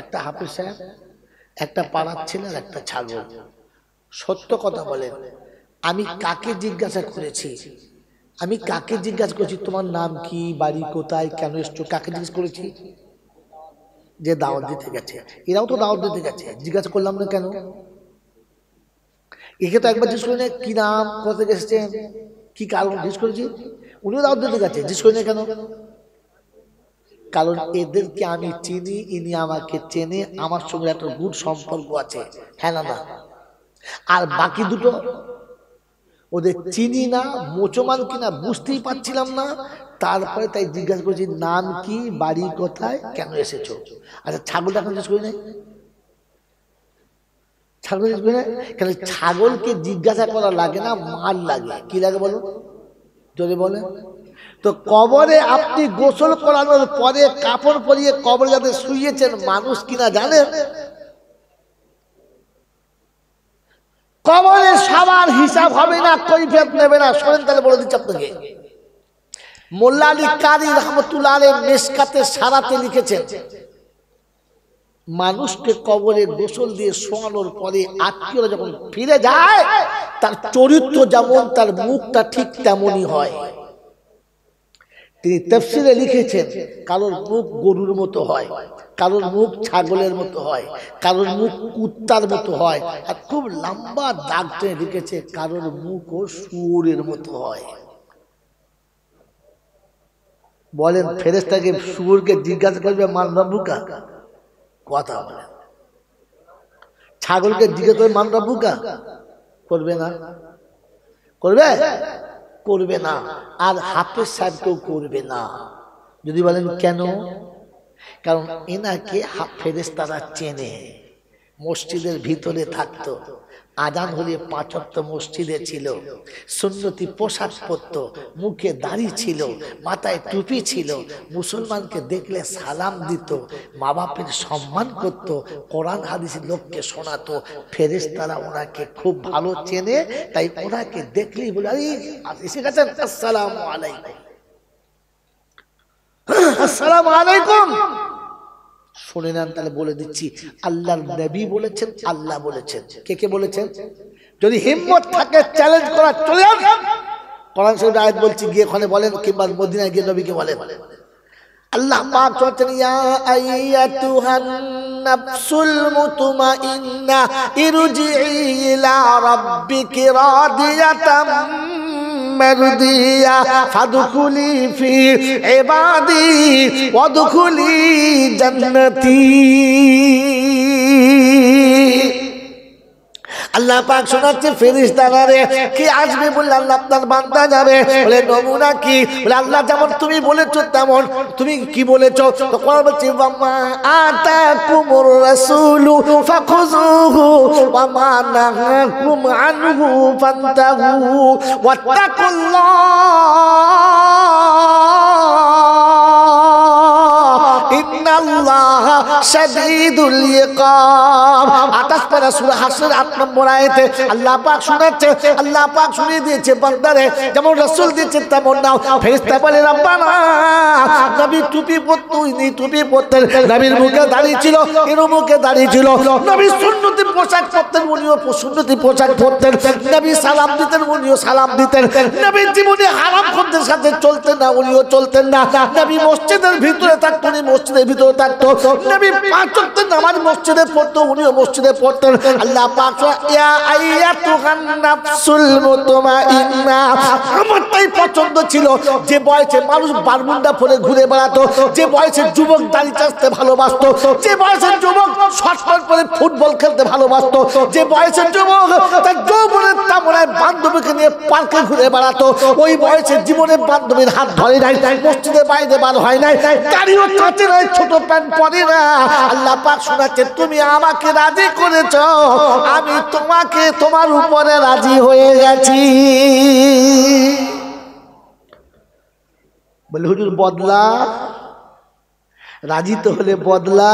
একটা হাফেজ সাহেব, একটা পাড়ার ছেলে আর একটা ছাগল। সত্য কথা বলেন, আমি কাকে জিজ্ঞাসা করেছি? আমি কাকে জিজ্ঞাসা করেছি তোমার নাম কি, বাড়ি কোথায়, কেন এসছো? কাকে জিজ্ঞেস করেছি? যে দাওয়াত দিতে গেছে। এরাও তো দাওয়াত দিতে গেছে, জিজ্ঞাসা করলাম না কেন? একে তো একবার জিজ্ঞেস করি না কি নাম, কোথা থেকে এসেছেন, কি কারণ জিজ্ঞেস করেছি। উনিও দাওয়াত দিতে গেছে, জিজ্ঞেস করি না কেন? কারণ এদেরকে আমি চিনি, ইনি আমাকে চেনে, আমার সঙ্গে একটা গুড সম্পর্ক আছে। হ্যাঁ না না? আর বাকি দুটো ওদের চিনি না, মুসলমান কিনা বুঝতেই পারছিলাম না। তারপরে তাই জিজ্ঞাসা করছি নাম কি, বাড়ি কোথায়, কেন এসেছো? আচ্ছা ছাগলটা এখন জিজ্ঞেস করি না, ছাগল জিজ্ঞেস করি না কেন? ছাগলকে জিজ্ঞাসা করা লাগে না, মার লাগে। কি লাগে বলো? যদি বলে তো কবরে আপনি গোসল করানোর পরে কাপড় পরিয়ে কবরে যাতে শুয়েছেন মানুষ কিনা জানেন? কবরে সবার হিসাব হবে না, কৈফিয়ত নেবে না। শোনেন তাহলে বলে দিচ্ছি আপনাকে। মোল্লা আলী কারি রহমতুল্লাহ আলাইহি মিশকাতে সারাতে লিখেছেন, মানুষকে কবরে গোসল দিয়ে শোয়ানোর পরে আত্মীয়রা যখন ফিরে যায়, তার চরিত্র যেমন, তার মুখটা ঠিক তেমনই হয়। তিনি তাফসীরে লিখেছেন, কারোর মুখ গরুর মতো হয়, কারোর মুখ ছাগলের মতো হয়, কারোর মুখ কুত্তার মতো হয়, আর খুব লম্বা দাগ টেনে লিখেছে কারোর মুখও শুয়োরের মতো হয়। বলেন ফেরেশতাকে শুয়োরকে জিজ্ঞাসা করবে মান রাব্বুকা? কথা বলেন। ছাগলকে জিজ্ঞাসা করবে মান রাব্বুকা? করবে না? করবে? করবে না। আর হাফেজ সাহেবকেও করবে না। যদি বলেন কেন? কারণ এনাকে ফেরেশতারা চেনে, মসজিদের ভিতরে থাকতো, আজান হলে 5 ওয়াক্ত মসজিদে ছিল, সুন্নতি পোশাক পরতো, মুখে দাড়ি ছিল, মাথায় টুপি ছিল, মুসলমানকে দেখলে সালাম দিত, মা বাপের সম্মান করত, কোরআন হাদিসের লোককে শোনাতো। ফেরেশতারা ওনাকে খুব ভালো চেনে, তাই ওনাকে দেখলেই বলে আরে এসে গেছেন, আসসালামু আলাইকুম, আসসালামু আলাইকুম। শুনে নেন তাহলে বলে দিচ্ছি, আল্লাহর নবী বলেছেন, আল্লাহ বলেছেন। কে কে বলেছেন? যদি হিম্মত থাকে চ্যালেঞ্জ করা, চলে যান। কোরআন শরীফের আয়াত বলছি, গিয়ে ওখানে বলেন, কিংবা মদিনায় গিয়ে নবীকে বলেন, আল্লাহ পাক বলেন ইয়া আইয়াতুহান নাফসুল মুতমাইন্না ইরজিই ইলা রাব্বিকি রাদিয়াতাম মারদিয়া ফাদখুলি ফি ইবাদি ওয়াদখুলি জান্নাতি। আল্লাহ পাক শোনাচ্ছে ফেরেশতারা রে কি আসবে বলে আল্লাহ আপনার বান্দা যাবে বলে নমুনা কি বলে আল্লাহ যেমন তুমি বলেছো তেমন। তুমি কি বলেছো? তো কোরআন বলছে ওয়ামা আতাকুমুর রাসূলু ফাখুযুহু ওয়ামা নাহাকুম আনহু ফান্তাহু ওয়াত্তাকুল্লাহ ইন্নাল্লাহা শাদীদুল ইকাব। 28 পারা সূরা হাসর 8 নম্বর আয়াতে আল্লাহ পাক শোনাচ্ছে, আল্লাহ পাক শুনিয়ে দিয়েছে বান্দারে যেমন রাসূল দিয়েছে তেমন নাও। ফেরেশতা বলে রব্বানা নবী টুপি পরতো, ইনি টুপি পরতেন, নবীর মুখে দাড়ি ছিল, এর মুখে দাড়ি ছিল, নবী সুন্নতি পোশাক পরতেন, উনিও সুন্নতি পোশাক পরতেন, নবী সালাম দিতেন, উনিও সালাম দিতেন, নবী জীবনে হারাম খদ্দের সাথে চলতেন না, উনিও চলতেন না, নবী মসজিদের ভিতরে থাকতেন, উনি মসজিদের ভিতরে থাকতো, নবী পাঁচ ওয়াক্ত নামাজ মসজিদে পড়তো, উনিও মসজিদে পড়তেন। আল্লাহ পাক ইয়া আইয়াতুহান নাফসুল মুতমাইন্না। আমারটাই পছন্দ ছিল যে বয়সে মানুষ বারমুন্ডা পরে ঘুরে বেড়াতো, যে বয়সে যুবক দাড়ি চাষতে ভালোবাসতো, যে বয়সের যুবক শর্ট পরে ফুটবল খেলতে ভালোবাসতো, যে বয়সের যুবক তার যৌবনের তামনায় বান্ধবীকে নিয়ে পার্কে ঘুরে বেড়াতো, ওই বয়সের জীবনের বান্ধবীর হাত ধরে নাই, মসজিদের বাইরে বার হয় নাই, গাড়িও কাছে নাই, ছোট প্যান্ট পরে না। আল্লাহ পাক শোনাচ্ছে তুমি আমাকে রাজি করেছো, আমি তোমাকে তোমার উপরে রাজি হয়ে গেছি। বলে হুজুর বদলা, রাজি তো হলে বদলা।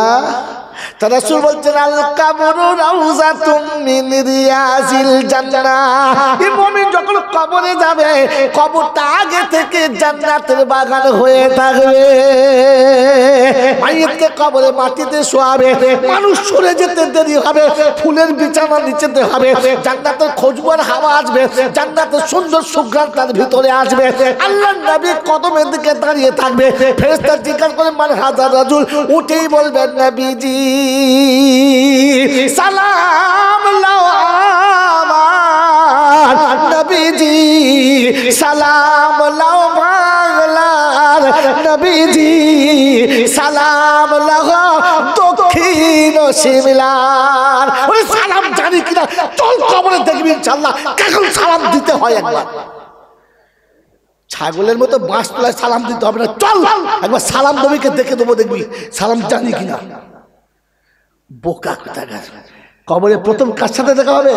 রাসূল বলছেন আল কবরু রাউযাতুম মিন রিয়াজিল জান্নাহ। এই মুমিন যখন কবরে যাবে কবরটা আগে থেকে জান্নাতের বাগান হয়ে থাকবে। মাইয়িতকে কবরে মাটিতে শোয়াবে, মানুষ সরে যেতে দেরি হবে, ফুলের বিছানা নিচেতে হবে, জান্নাতের খুশবুর হাওয়া আসবে, জান্নাতের সুন্দর সুগন্ধ তার ভিতরে আসবে। আল্লাহর নবী কদমের দিকে দাঁড়িয়ে থাকবে, ফেরেশতা জিজ্ঞাসা করে মান হাযার রাজুল, উঠেই বলবেন নবীজি সালাম লাও আমার নবীজি, সালাম লাও বাংলার নবীজি, সালাম লাও দক্ষিণ শিমলার। ওরে সালাম জানি কিনা চল কবরে দেখবি ইনশাআল্লাহ কখন সালাম দিতে হয়। একবার ছাগলের মতো বাঁশ তোলায় সালাম দিতে হবে না, চল একবার সালাম নবীকে দেখে দেবো, দেখবি সালাম জানি কিনা। বোকা কোথাকার। কবরে প্রথম কার সাথে দেখা হবে?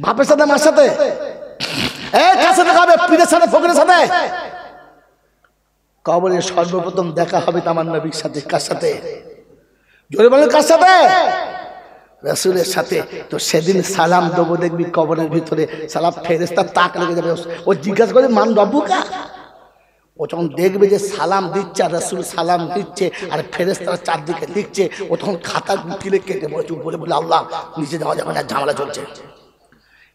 বাপের সাথে, মার সাথে? কার সাথে দেখা হবে? পীরের সাথে, ফকিরের সাথে? কবরে সর্বপ্রথম দেখা হবে আমার নবীর সাথে। কার সাথে? জোরে বলেন কার সাথে? রাসূলের সাথে। তো সেদিন সালাম দেবো দেখবি কবরের ভিতরে সালাম, ফেরেশতা তাক লেগে যাবে। ও জিজ্ঞাসা করে মান রব্বুকা। ও যখন দেখবে যে সালাম দিচ্ছে আর রাসূল সালাম দিচ্ছে আর ফেরেশতারা চারদিকে লিখছে, ও তখন খাতা গুটিয়ে কেটে বলে চুপ বলে আল্লাহ নিচে যাওয়া যাবে না, ঝামেলা চলছে।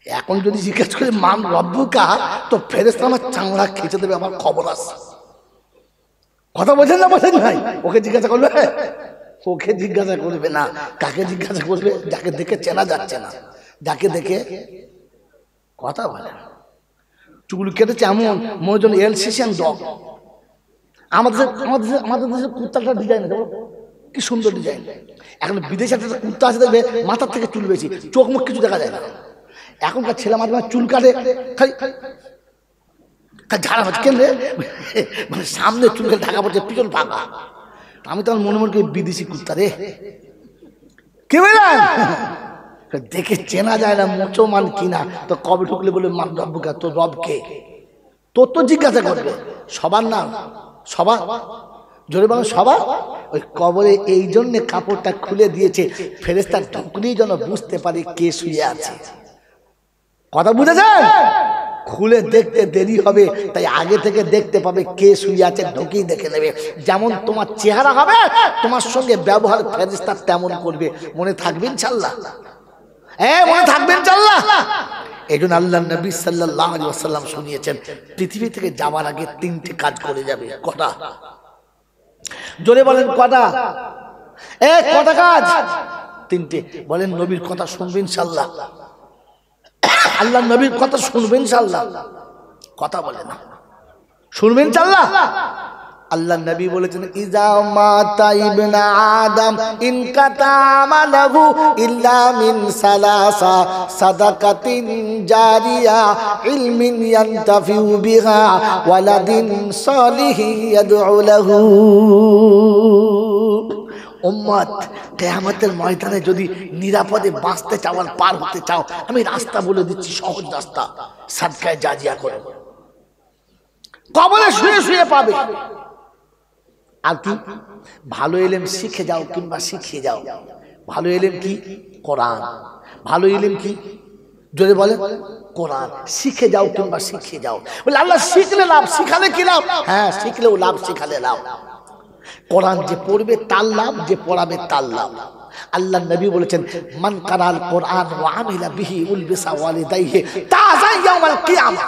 এখন যদি জিজ্ঞেস করে মান রব্বুকা, তো ফেরেশতা আমার চামড়া খেঁচে দেবে, আমার খবর আছে। কথা বোঝেন না? বোঝেন ভাই? ওকে জিজ্ঞাসা করবে? ওকে জিজ্ঞাসা করবে না। কাকে জিজ্ঞাসা করবে? যাকে দেখে চেনা যাচ্ছে না, যাকে দেখে কথা বলে। চুল কেটেছে এমন মজন এলসিশিয়ান ডগ। আমাদের দেশে কুত্তাটা ডিজাইন আছে, কি সুন্দর ডিজাইন। এখন বিদেশে একটা কুত্তা আছে দেখবে মাথার থেকে চুল বেশি, চোখ মুখ কিছু দেখা যায় না। এখনকার ছেলে মাঝে চুল কাটে খালি ঝাড়া হচ্ছে, কেন মানে সামনে চুল কেটে ঢাকা পড়ছে, পিছন ফাঁকা। আমি তখন মনে মনে করি বিদেশি কুত্তা রে, কে বলেন? দেখে চেনা যায় না মুসলমান কিনা। তো কবে ঢুকলে বলে মান রব্বুকা, তোর রবকে? তোর তো জিজ্ঞাসা করবে। সবার নাম সবার, জোরে বলো সবার। ওই কবরে এই জন্যে কাপড়টা খুলে দিয়েছে, ফেরেশতা ঢুকলেই যেন বুঝতে পারে কে শুয়ে আছে। কথা বুঝেছেন? খুলে দেখতে দেরি হবে, তাই আগে থেকে দেখতে পাবে কে শুয়ে আছে, ঢুকেই দেখে নেবে। যেমন তোমার চেহারা হবে তোমার সঙ্গে ব্যবহার ফেরেশতা তেমন করবে। মনে থাকবে ইনশাআল্লাহ? মনে থাকবেন ইনশাআল্লাহ? এই জন্য আল্লাহ নবী সাল্লাল্লাহু আলাইহি ওয়াসাল্লাম শুনিয়েছেন পৃথিবী থেকে যাওয়ার আগে তিনটে কাজ করে যাবে। কটা? জোরে বলেন কটা? কটা কাজ? তিনটে। বলেন নবীর কথা শুনবেন ইনশাআল্লাহ, আল্লাহ নবীর কথা শুনবেন ইনশাআল্লাহ। কথা বলে না, শুনবেন ইনশাআল্লাহ। আল্লাহ নবী বলেছেন ইজা মাতা ইবনা আদম ইনকাতা আমালহু ইল্লা মিন সালাসা সাদাকাতিন জারিয়া ইলমিন ইয়ানতাফিউ বিহা ওয়ালাদিন সালিহিন ইয়াদউ লাহু। উম্মত, কিয়ামতের ময়দানে যদি নিরাপদে বাঁচতে চাও আর পার হতে চাও, আমি রাস্তা বলে দিচ্ছি, সহজ রাস্তা। সাদকায়ে জারিয়া করো, কবরে শুয়ে শুয়ে পাবে। আর কি? ভালো ইলম শিখে যাও কিংবা শিখিয়ে যাও। ভালো ইলম কি? কোরআন। ভালো ইলম কি? জোরে বলে কোরআন। শিখে যাও কিংবা শিখিয়ে যাও। বলে আল্লাহ শিখলে লাভ, শিখালে কি লাভ? হ্যাঁ, শিখলেও লাভ, শিখালে লাভ। কোরআন যে পড়বে তার লাভ, যে পড়াবে তার লাভ। আল্লাহ নবী বলেছেন মান কারাল কোরআন ওয়া আমিলা বিহি উলবিসা ওয়ালিদাইহি তাজা ইয়াউমাল কিয়ামা।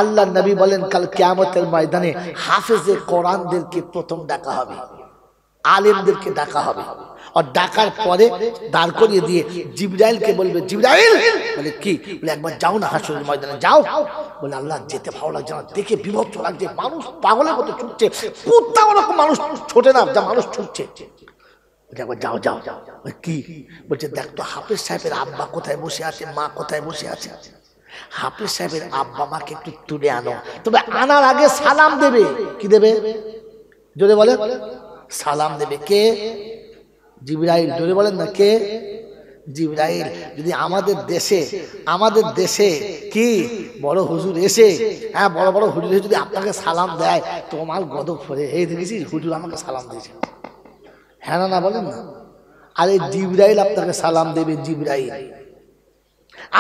আল্লাহ নবী বলেন কাল কিয়ামতের ময়দানে হাফেজে কোরআনদেরকে প্রথম ডাকা হবে, আলেমদেরকে ডাকা হবে। আর ডাকার পরে দাঁড় করিয়ে দিয়ে জিবরাইলকে বলবে, জিবরাইল বলে কি? বলে একবার যাও না হাসরের ময়দানে, যাও। বলে আল্লাহ যেতে ভালো লাগছে না, দেখে বিভৎস লাগছে, মানুষ পাগলের মতো ছুটছে, কুত্তা ওরকম মানুষ ছোটে না, যা মানুষ ছুটছে। একবার যাও যাও। কি? বলছে দেখ তো হাফেজ সাহেবের আব্বা কোথায় বসে আছে, মা কোথায় বসে আছে। হাফেজ সাহেবের আব্বা মাকে একটু তুলে আনো, তবে আনার আগে সালাম দেবে। কি দেবে? জোরে বলে সালাম দেবে। কে? জিবরাইল। জোরে বলেন না, কে? জিবরাইল। যদি আমাদের দেশে কি বড় হুজুর এসে, হ্যাঁ বড় বড় হুজুর এসে যদি আপনাকে সালাম দেয়, তোমার গদব করে, এই দেখেছিস হুজুর আমাকে সালাম দিয়েছে, হ্যাঁ না বলেন না? আরে জিবরাইল আপনাকে সালাম দেবে, জিবরাইল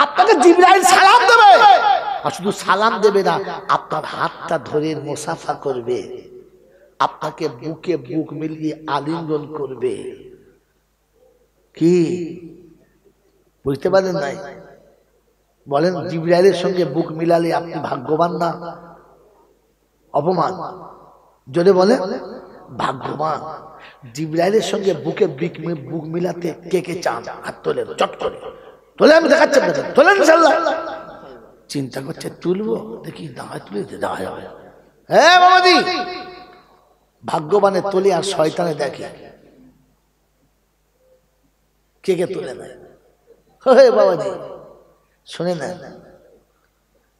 আপনাকে জিবরাইল সালাম দেবে। আর শুধু সালাম দেবে না, আপনার হাতটা ধরে মুসাফা করবে, আপনাকে বুকে বুক মিলিয়ে আলিঙ্গন করবে। কি বুঝতে পারেন নাই? বলেন জিবরাইলের সঙ্গে বুক মিলালে আপনি ভাগ্যবান না অপমান? জোরে বলে ভাগ্যবান। জিবরাইলের সঙ্গে বুকে বুক মিলাতে কে কে চান? হাত তোলেন, চট করে তোলে, আমি দেখাচ্ছি আপনাদের, তোলেন ইনশাআল্লাহ। চিন্তা করছে তুলবো, দেখি দাঁড়ায় তুলে দাঁড়ায়। হ্যাঁ বাবাজি, ভাগ্যবানে তোলে আর শয়তানে দেখে কে কে তুলে নেয়। বাবাজি শুনে নেন,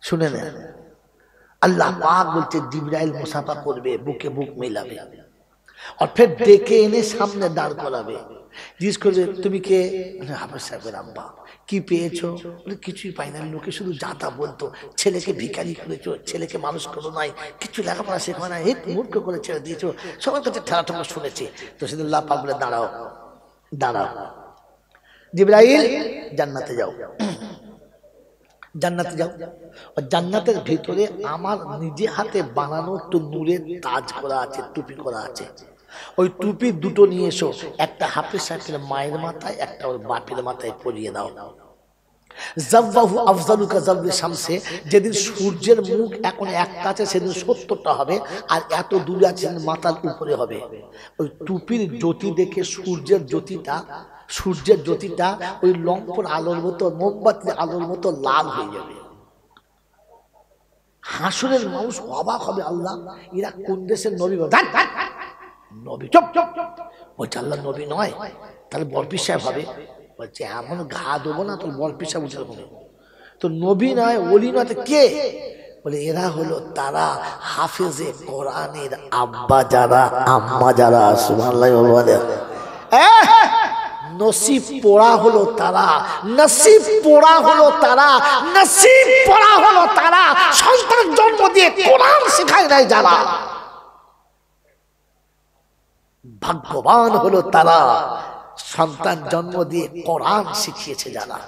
শুনে নেন। আল্লাহ পাক বলছে জিবরাইল মুসাফা করবে, বুকে বুক মিলাবে, আর ফের ডেকে এনে সামনে দাঁড় করাবে। জিজ্ঞেস করবে তুমি কে? হাফেজ সাহেবের আব্বা। কি পেয়েছো? বলে কিছুই পাই না, লোকে শুধু যাতা বলতো, ছেলেকে ভিখারি করেছো, ছেলেকে মানুষ করো নাই, কিছু লেখাপড়া শেখো না, হেট মূর্খ করে ছেড়ে দিয়েছো, সবার কাছে ঠেলাঠেলা শুনেছি। তো সেদিন আল্লাহ পাক বলে দাঁড়াও দাঁড়াও জিবরাইল, জান্নাতে যাও, জান্নাতে যাও। জান্নাতের ভিতরে আমার নিজে হাতে বানানো একটু নূরের তাজ করা আছে, টুপি করা আছে। ওই টুপি দুটো নিয়ে এসো, একটা হাফেজ সাহেবের মায়ের মাথায়, একটা ওর বাপের মাথায় পরিয়ে দাও। জাব্বাহু আফজালুকা জাবরি শামসে, যেদিন সূর্যের মুখ এখন একটা আছে সেদিন ৭০টা হবে, আর এত দূরে আছে মাথার উপরে হবে। ওই টুপির জ্যোতি দেখে সূর্যের জ্যোতিটা ওই লম্পর আলোর মতো, মোমবাতির আলোর মতো লাল হয়ে যাবে। হাসরের মানুষ অবাক হবে, আল্লাহ এরা কোন দেশের নবী? নবী চুপ চুপ বলছে আল্লাহ নবী নয়, তাহলে বরপিস সাহেব হবে। বলছে এমন ঘা দেবো না তোর বরপিস সাহেব উঠে হবে, তো নবী নয়, ওলি নয়, তো কে? বলে এরা হলো তারা হাফেজে কোরআনের আব্বা যারা, আম্মা যারা। সুবহানাল্লাহ বলে নসিব পোড়া হলো তারা, নসিব পোড়া হলো তারা, নসিব পোড়া হলো তারা, সন্তান জন্ম দিয়ে কোরআন শেখায় নাই যারা। ভাগ্যবান হলো তারা, সন্তান জন্ম দিয়ে কোরআন শিখিয়েছে যারা।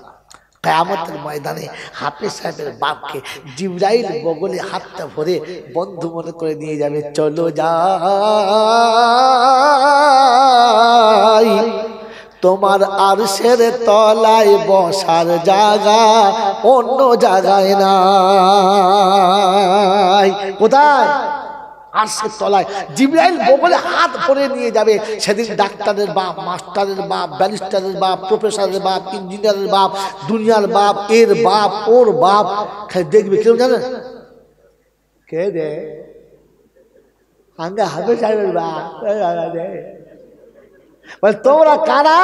কিয়ামতের ময়দানে হাফেজ সাহেবের বাপকে জিবরাইল বগলে হাতটা ভরে বন্ধু মনে করে নিয়ে যাবে, চলো যাই তোমার আরশের তলায় বসার জায়গা অন্য জায়গায় নাই। কোথায়? আরশের তলায় জিবরাইল বগলে হাত ভরে নিয়ে যাবে। সেদিন ডাক্তারের বাপ, মাস্টারের বাপ, ব্যারিস্টারের বাপ, প্রফেসরের বাপ, ইঞ্জিনিয়ারের বাপ, দুনিয়ার বাপ, এর বাপ, ওর বাপ দেখবে। কেউ জানে কে রে আঙ্গা হাবে সাহেবের বাপ, বলে তোমরা কারা?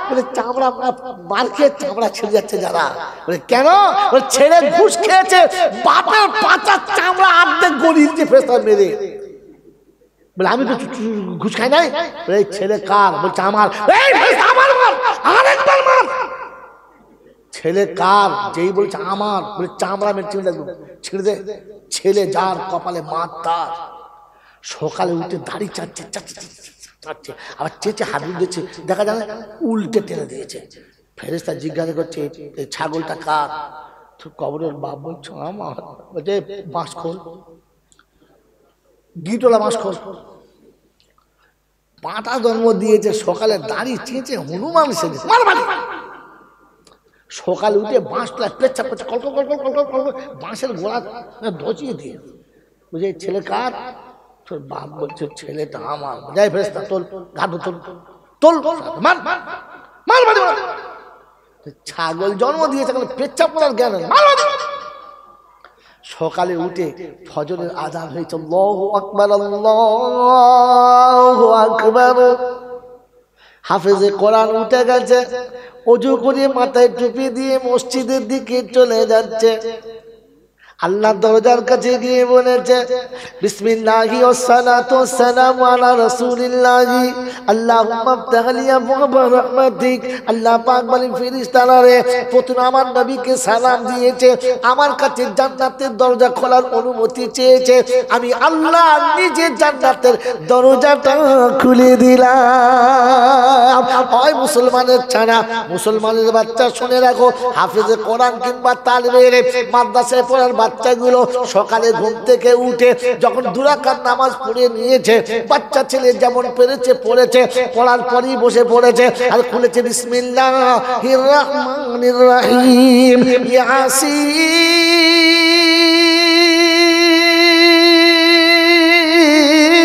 বলে চামড়া মার খেয়ে চামড়া ছেড়ে যাচ্ছে যারা। বলে কেন? বলে ছেড়ে ঘুষ খেয়েছে, বাপের পাচার চামড়া আর্ধেক গড়িয়ে দিচ্ছে ফেসার মেরে। বলে আমি তো ঘুষ খাই নাই। বলে ছেলে কার? বলছে আমার। আরেকবার মার। ছেলে কার? যেই বলছে আমার। বলে চামড়া মেরে ছেড়ে দে। ছেলে যার কপালে মার তার। সকালে উঠে দাড়ি চাচ্ছে, আবার চেঁচে হাবিল দিয়েছে, দেখা যায় উল্টে টেনে দিয়েছে। ফেরেশতা জিজ্ঞাসা করছে এই ছাগলটা কার? কবরের বাপ বলছে আমার। বলছে বাঁশ খোল, গিটোলা বাঁশ খোল। পাটা জন্ম দিয়েছে, সকালে দাড়ি চেঁচে হনুমান সেজে সকালে উঠে বাঁশটা পেচ্ছা পেচ্ছা কল কল কল কল কল বাঁশের গোড়া ধচিয়ে দিয়ে বুঝে ছেলে কার? তোর বাপ বলছে ছেলেটা আমার। যাই ফেরেশতা তোল, ঘাটু তোল তোল, মার মার মার মার। ছাগল জন্ম দিয়েছে, পেচ্ছা পড়ার জ্ঞান। সকালে উঠে ফজরের আযান হয়েছে, আল্লাহু আকবার আল্লাহু আকবার। হাফেজে কোরআন উঠে গেছে, ওযু করে মাথায় টুপি দিয়ে মসজিদের দিকে চলে যাচ্ছে। আল্লাহ দরজার কাছে গিয়ে বলেছে বিসমিল্লাহি ওয়াসসালাতু ওয়াসসালামু আলা রাসূলিল্লাহি আল্লাহুম্মা আফতাহ লি আবওয়াবা রাহমাতিক। আল্লাহ পাক বলেন ফেরেশতারা রে, প্রথমে আমার নবীকে সালাম দিয়েছে, আমার কাছে জান্নাতের দরজা খোলার অনুমতি চেয়েছে, আমি আল্লাহ নিজে জান্নাতের দরজাটা খুলে দিলাম। ওই মুসলমানের ছানা, মুসলমানের বাচ্চা শুনে রাখো, হাফেজে কোরআন কিংবা তালিবে মাদ্রাসায় পড়ার বাচ্চাগুলো সকালে ঘুম থেকে উঠে যখন 2 রাকাত নামাজ পড়ে নিয়েছে, বাচ্চা ছেলে যেমন পেরেছে পড়েছে, পড়ার পরই বসে পড়েছে আর খুলেছে বিসমিল্লাহির রহমানির রহিম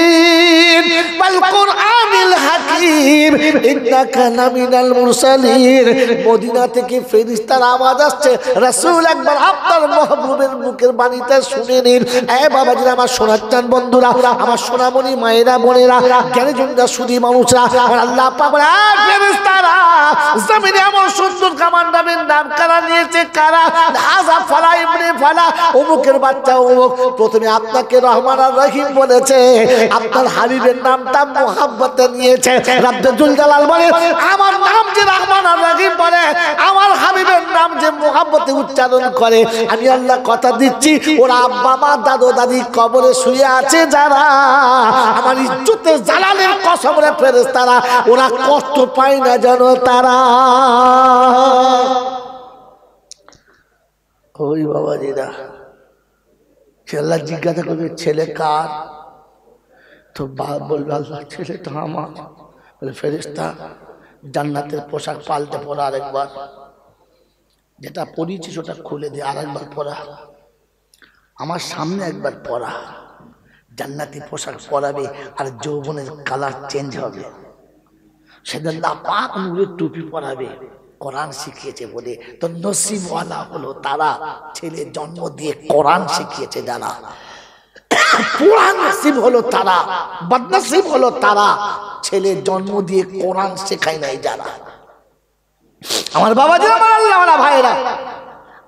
ইয়াসিন ওয়াল কুরআনিল হাকীম ইন্নাকা লামিনাল মুরসালিন। মদিনা থেকে ফেরেশতার আওয়াজ আসছে, রাসূল একবার আপনার মাহবুবের মুখের বাণীটা শুনে নিন। এ বাবাজিরা, আমার সোনার চাঁদ বন্ধুরা, আমার সোনামণি মায়েরা বোনেরা, জ্ঞানীজনরা, সুধী মানুষরা, আল্লাহ পাক বলে ফেরেশতারা জমিনে এমন সুন্দর কমান্ডারের নাম কারা নিয়েছে? কারা? হাযা ফালা ইবনে ফালা, অমুকের বাচ্চা অমুক। প্রথমে আপনাকে রহমান আর রহিম বলেছে, আপনার হাবিবের নামটা মুহাব্বতে নিয়েছে। রাব্বুল জালাল বলে আমার নাম যে রহমান আর রহিম বলে, আমার হাবিবের নাম যে মুহাব্বতে উচ্চারণ করে, আমি আল্লাহ কথা দিচ্ছি ওরা আব্বা মা দাদু দাদি কবরে শুয়ে আছে যারা, আমার ইজ্জতের জালালের কসম রে ফেরেশতারা, ওরা কষ্ট পায় না জানো তারা। ওই বাবাজিরা, আল্লাহ জিজ্ঞাসা করবে ছেলে কার? তো বাপ বলবে আল্লাহ ছেলেটা আমার। বলে ফেরেশতা জান্নাতের পোশাক পাল্টে পরা, আরেকবার যেটা পরিচিত ওটা খুলে দিয়ে আরেকবার পরা, আমার সামনে একবার পরা। জান্নাতি পোশাক পরাবে আর যৌবনের কালার চেঞ্জ হবে। সেদিন আল্লাহ পাক নূরের টুপি পরাবে। কোরআন শিখিয়েছে বলে তো নসিবওয়ালা হলো তারা, ছেলে জন্ম দিয়ে কোরআন শিখিয়েছে যারা। কোরআন নসিব হলো তারা, বদনসিব হলো তারা, ছেলে জন্ম দিয়ে কোরআন শেখায় নাই যারা। আমার বাবাজি, আমার আল্লাহওয়ালা ভাইরা,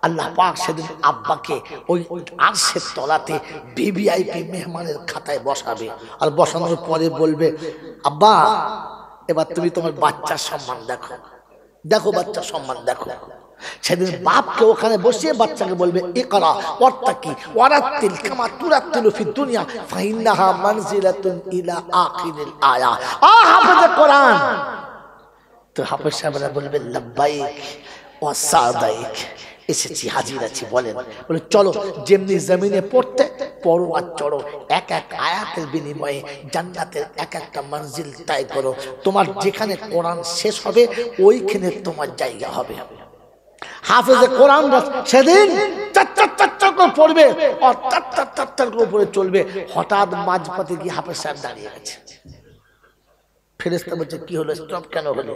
আল্লাহ পাক সেদিন আব্বাকে ওই আরশের তলাতে ভিভিআইপি মেহমানের খাতায় বসাবে। আর বসানোর পরে বলবে আব্বা এবার তুমি তোমার বাচ্চার সম্মান দেখো, দেখো বাচ্চার সম্মান দেখো। সেদিন বাপকে ওখানে বসিয়ে বাচ্চাকে বলবে ইকরা ওয়াত্তাকি ওয়ারাত্তিল কামা তুরাত্তিলু ফিদ দুনিয়া ফাইন্নাহা মানজিলাতুন ইলা আখিরিল আয়া। হাফেজে কোরআন। তো হাফেজ সাহেবরা বলবে লাব্বাইক ওয়া সাদাইক, এসেছি হাজির আছি বলেন। বলে চলো যেমনি জমিনে পড়তে পড়ো আর চড়ো, এক এক আয়াতের বিনিময়ে জান্নাতের এক একটা মঞ্জিল তয় করো। তোমার যেখানে কোরআন শেষ হবে ওইখানে তোমার জায়গা হবে। হাফেজে কোরআন সেদিন চার করে পড়বে আর চার করে পড়ে চলবে। হঠাৎ মাঝপথে গিয়ে হাফেজ সাহেব দাঁড়িয়ে গেছে। ফেরেশতা বলছে কি হলো, স্টপ কেন হলো?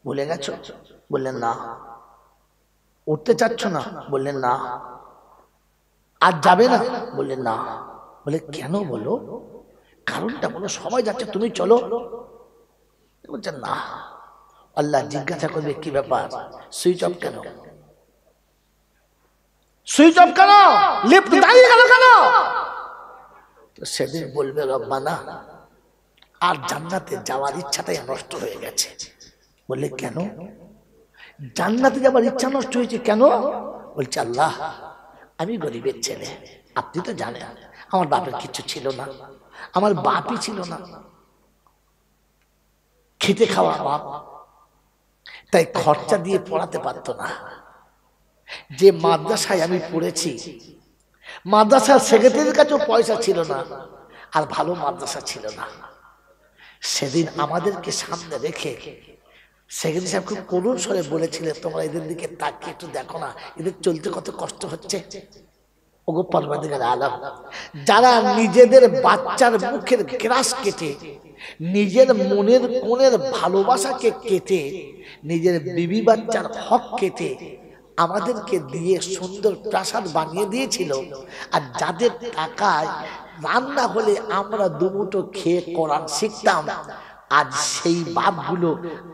ভুলে গেছো? বললেন না। উঠতে চাচ্ছ না? বললেন না। আজ যাবে না? বললেন না। বলে কেন বলো, কারণটা বলো, সবাই যাচ্ছে তুমি চলো। বলছেন না। আল্লাহ জিজ্ঞাসা করবে কি ব্যাপার, সুইচ অফ কেন? সুইচ অফ কেন? লিফট দাঁড়িয়ে গেল কেন? সেদিন বলবে রব্বানা আর জান্নাতে যাওয়ার ইচ্ছাটাই নষ্ট হয়ে গেছে। বললে কেন? জান্নাতে যাওয়ার ইচ্ছা নষ্ট হয়েছে কেন? বলছে আল্লাহ আমি গরিবের ছেলে, আপনি তো জানেন আমার বাপের কিছু ছিল না, আমার বাপই ছিল না, খেতে খাওয়া বাপ, তাই খরচা দিয়ে পড়াতে পারতো না। যে মাদ্রাসায় আমি পড়েছি মাদ্রাসার সেক্রেটারির কাছেও পয়সা ছিল না, আর ভালো মাদ্রাসা ছিল না। সেদিন আমাদেরকে সামনে রেখে সেক্রেটারি সাহেব খুব করুণ স্বরে বলেছিলেন তোমরা এদের দিকে তাকিয়ে একটু দেখো না, এদের চলতে কত কষ্ট হচ্ছে। ওগো পরওয়ারদিগার আলম, যারা নিজেদের বাচ্চার মুখের গ্রাস কেটে, নিজের মনের কোণের ভালোবাসাকে কেটে, নিজের বিবি বাচ্চার হক কেটে আমাদেরকে দিয়ে সুন্দর প্রাসাদ বানিয়ে দিয়েছিল, আর যাদের টাকায় রান্না হলে আমরা দুমুঠো খেয়ে কোরআন শিখতাম, আজ সেই বাপগুলো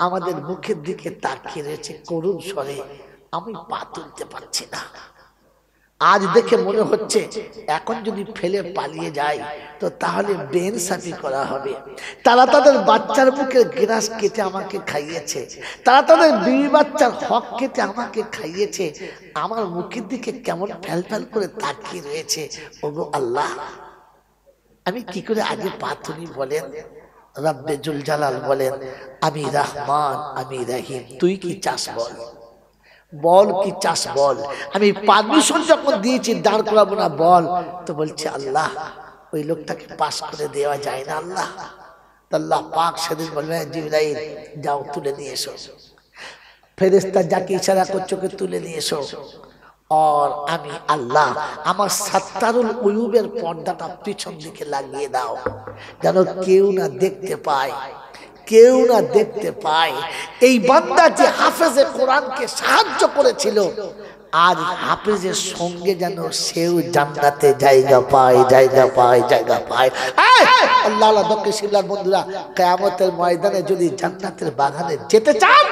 আমাদের মুখের দিকে তাকিয়ে রয়েছে করুণ স্বরে, আমি পা তুলতে পারছি না। আজ দেখে মনে হচ্ছে এখন যদি ফেলে পালিয়ে যায় তো তাহলে বেইনসাফি করা হবে। তারা তাদের বাচ্চার মুখের গ্রাস কেটে আমাকে খাইয়েছে, তারা তাদের বিবি বাচ্চার হক কেটে আমাকে খাইয়েছে, আমার মুখের দিকে কেমন ফ্যাল ফ্যাল করে তাকিয়ে রয়েছে। ওগো আল্লাহ আমি কি করে আগে পা তুলি বলেন? রব্বে জুল জালাল বলেন আমি রহমান আমি রহিম, তুই কি চাস বল, বল কি চাস বল। আমি পারমিশন যখন দিয়েছি দাঁড় করাবো না বল, তো বলছে আল্লাহ ওই লোকটাকে পাস করে দেওয়া যায় না আল্লাহ। আল্লাহ পাক সেদিন বলবে জিবরাইল যাও তুলে নিয়ে এসো, ফেরেশতা যাকে ইশারা করছো কে তুলে নিয়ে এসো। আর আমি আল্লাহ আমার সাত্তারুল উয়ুবের পর্দাটা পিছন দিকে লাগিয়ে দাও, যেন কেউ না দেখতে পায়, কেউ না দেখতে পায়। এই বান্দা যে হাফেজে কোরআনকে সাহায্য করেছিল, আজ হাফেজের সঙ্গে যেন সেও জান্নাতে জায়গা পায়, জায়গা পায়, জায়গা পায়। আল্লাহ আল্লাহ দক্ষিণ শিবলার বন্ধুরা, কিয়ামতের ময়দানে যদি জান্নাতের বাগানে যেতে চান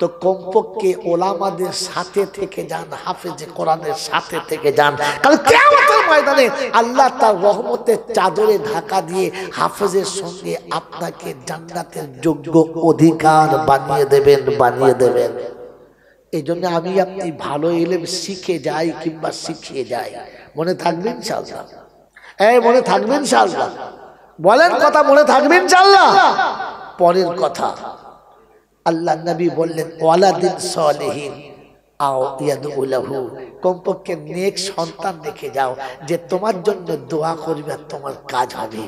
তো কমপক্ষে ওলামাদের সাথে থেকে যান, হাফেজে কোরআনের সাথে থেকে যান, কারণ কিয়ামতের ময়দানে আল্লাহ তার রহমতের চাদরে ঢাকা দিয়ে হাফেজের সঙ্গে আপনাকে জান্নাতের যোগ্য অধিকার বানিয়ে দেবেন, বানিয়ে দেবেন। এই জন্য আমি আপনি ভালো ইলম শিখে যাই কিংবা শিখিয়ে যাই, মনে থাকবেন ইনশাআল্লাহ? এই মনে থাকবেন ইনশাআল্লাহ? বলেন কথা মনে থাকবেন ইনশাআল্লাহ? পরের কথা আল্লাহ নবী বললেন ওয়ালাদিন সালিহিন আও ইয়াদউ লাহু, কমপক্ষে নেক সন্তান রেখে যাও যে তোমার জন্য দোয়া করবে আর তোমার কাজ হবে।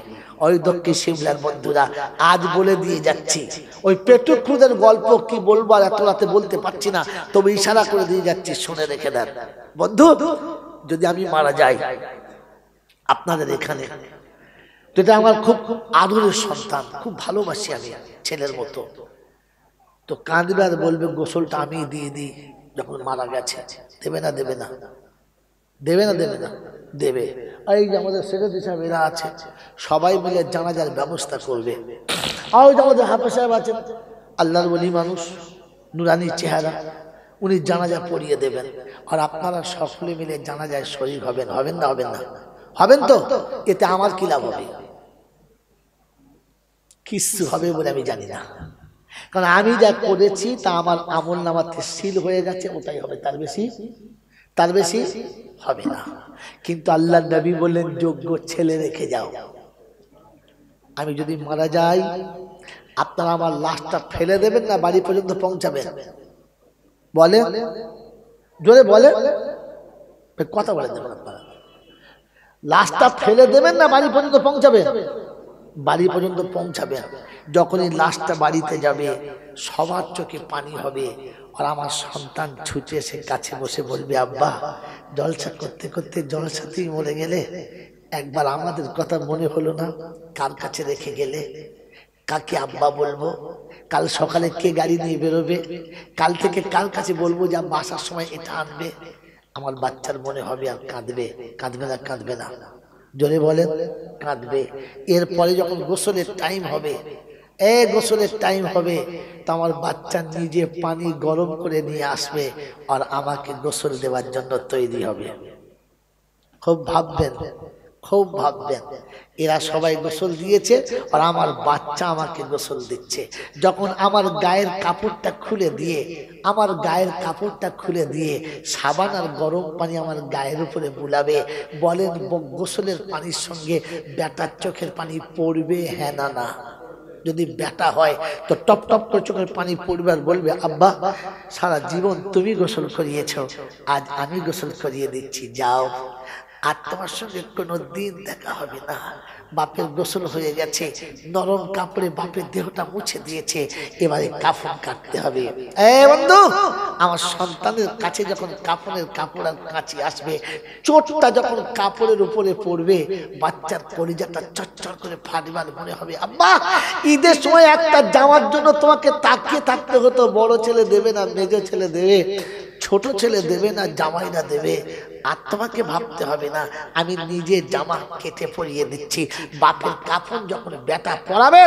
ওই দক্ষিণ শিমলার বন্ধুরা আজ বলে দিয়ে যাচ্ছি, ওই পেটুক খুদের গল্প কি বলবো আর এত রাতে বলতে পারছি না, তবে ইশারা করে দিয়ে যাচ্ছি, শুনে রেখে দেন বন্ধু। যদি আমি মারা যাই আপনাদের এখানে, যেটা আমার খুব আদরের সন্তান, খুব ভালোবাসি আমি ছেলের মতো, তো কাঁদবে আর বলবে গোসলটা আমি দিয়ে দিই যখন মারা গেছে, দেবে না দেবে না, দেবে না দেবে না, দেবে। এই যে আমাদের সেক্রেটারি সাহেব এরা আছে, সবাই মিলে জানাজার ব্যবস্থা করবে। আর ওই যে আমাদের হাফেজ সাহেব আছেন, আল্লাহর ওলি মানুষ, নুরানি চেহারা, উনি জানাজা পড়িয়ে দেবেন। আর আপনারা সকলে মিলে জানাজায় শরীক হবেন, হবেন না হবেন না? হবেন তো? এতে আমার কি লাভ হবে? কিছু হবে বলে আমি জানি না, কারণ আমি যা করেছি তা আমার আমল নামাতে সিল হয়ে গেছে, ওটাই হবে, তার বেশি হবে না। কিন্তু আল্লাহ নবী বললেন যোগ্য ছেলে রেখে যাও। আমি যদি মারা যাই আপনারা আমার লাশটা ফেলে দেবেন না বাড়ি পর্যন্ত পৌঁছাবেন? বলে জোরে বলে, কথা বলে দেবেন আপনারা, লাশটা ফেলে দেবেন না বাড়ি পর্যন্ত পৌঁছাবেন? বাড়ি পর্যন্ত পৌঁছাবে। যখনই লাশটা বাড়িতে যাবে সবার চোখে পানি হবে, আর আমার সন্তান ছুটে এসে কাছে বসে বলবে, আব্বা জলসা করতে করতে জলসাতেই মরে গেলে, একবার আমাদের কথা মনে হলো না? কার কাছে রেখে গেলে? কাকে আব্বা বলবো? কাল সকালে কে গাড়ি নিয়ে বেরোবে? কাল থেকে কার কাছে বলবো যে আব্বা আসার সময় এটা আনবে? আমার বাচ্চার মনে হবে আর কাঁদবে। কাঁদবে না? কাঁদবে না? জোরে বলেন, কাঁদবে। এরপরে যখন গোসলের টাইম হবে, গোসলের টাইম হবে, তো আমার বাচ্চা নিজে পানি গরম করে নিয়ে আসবে আর আমাকে গোসল দেওয়ার জন্য তৈরি হবে। খুব ভাববেন, খুব ভাববেন। এরা সবাই গোসল দিয়েছে আর আমার বাচ্চা আমাকে গোসল দিচ্ছে। যখন আমার গায়ের কাপড়টা খুলে দিয়ে, আমার গায়ের কাপড়টা খুলে দিয়ে সাবান আর গরম পানি আমার গায়ের উপরে বুলাবে, বলেন গোসলের পানির সঙ্গে বেটার চোখের পানি পড়বে? হ্যাঁ না না? যদি বেটা হয় তো টপ টপ করে চোখের পানি পড়বে আর বলবে, আব্বা সারা জীবন তুমি গোসল করিয়েছ, আজ আমি গোসল করিয়ে দিচ্ছি, যাও। আর তোমার সঙ্গে কোনো দিন দেখা হবে না। বাপের গোসল হয়ে গেছে, নরম কাপড়ে বাপের দেহটা মুছে দিয়েছে, এবারে কাফন কাটতে হবে। বন্ধু, আমার সন্তানের কাছে যখন কাফনের কাপড় আর কাঁচি আসবে, চোটটা যখন কাপড়ের উপরে পড়বে, বাচ্চার কলিজাটা চচ্চর করে ফাটবার মনে হবে, আব্বা ঈদের সময় একটা জামার জন্য তোমাকে তাকিয়ে থাকতে হতো, বড় ছেলে দেবে না মেজো ছেলে দেবে, ছোট ছেলে দেবে না জামাইরা দেবে, আর তোমাকে ভাবতে হবে না, আমি নিজে জামা কেটে পরিয়ে দিচ্ছি। বাপের কাফন যখন বেটা পরাবে,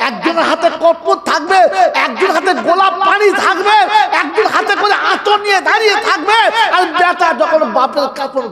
একজনের হাতে কর্পূর থাকবে, একজনের হাতে গোলাপ পানি থাকবে, একজন হাতে করে আঁচড় নিয়ে দাঁড়িয়ে থাকবে, আর বেটা যখন বাপের কাফন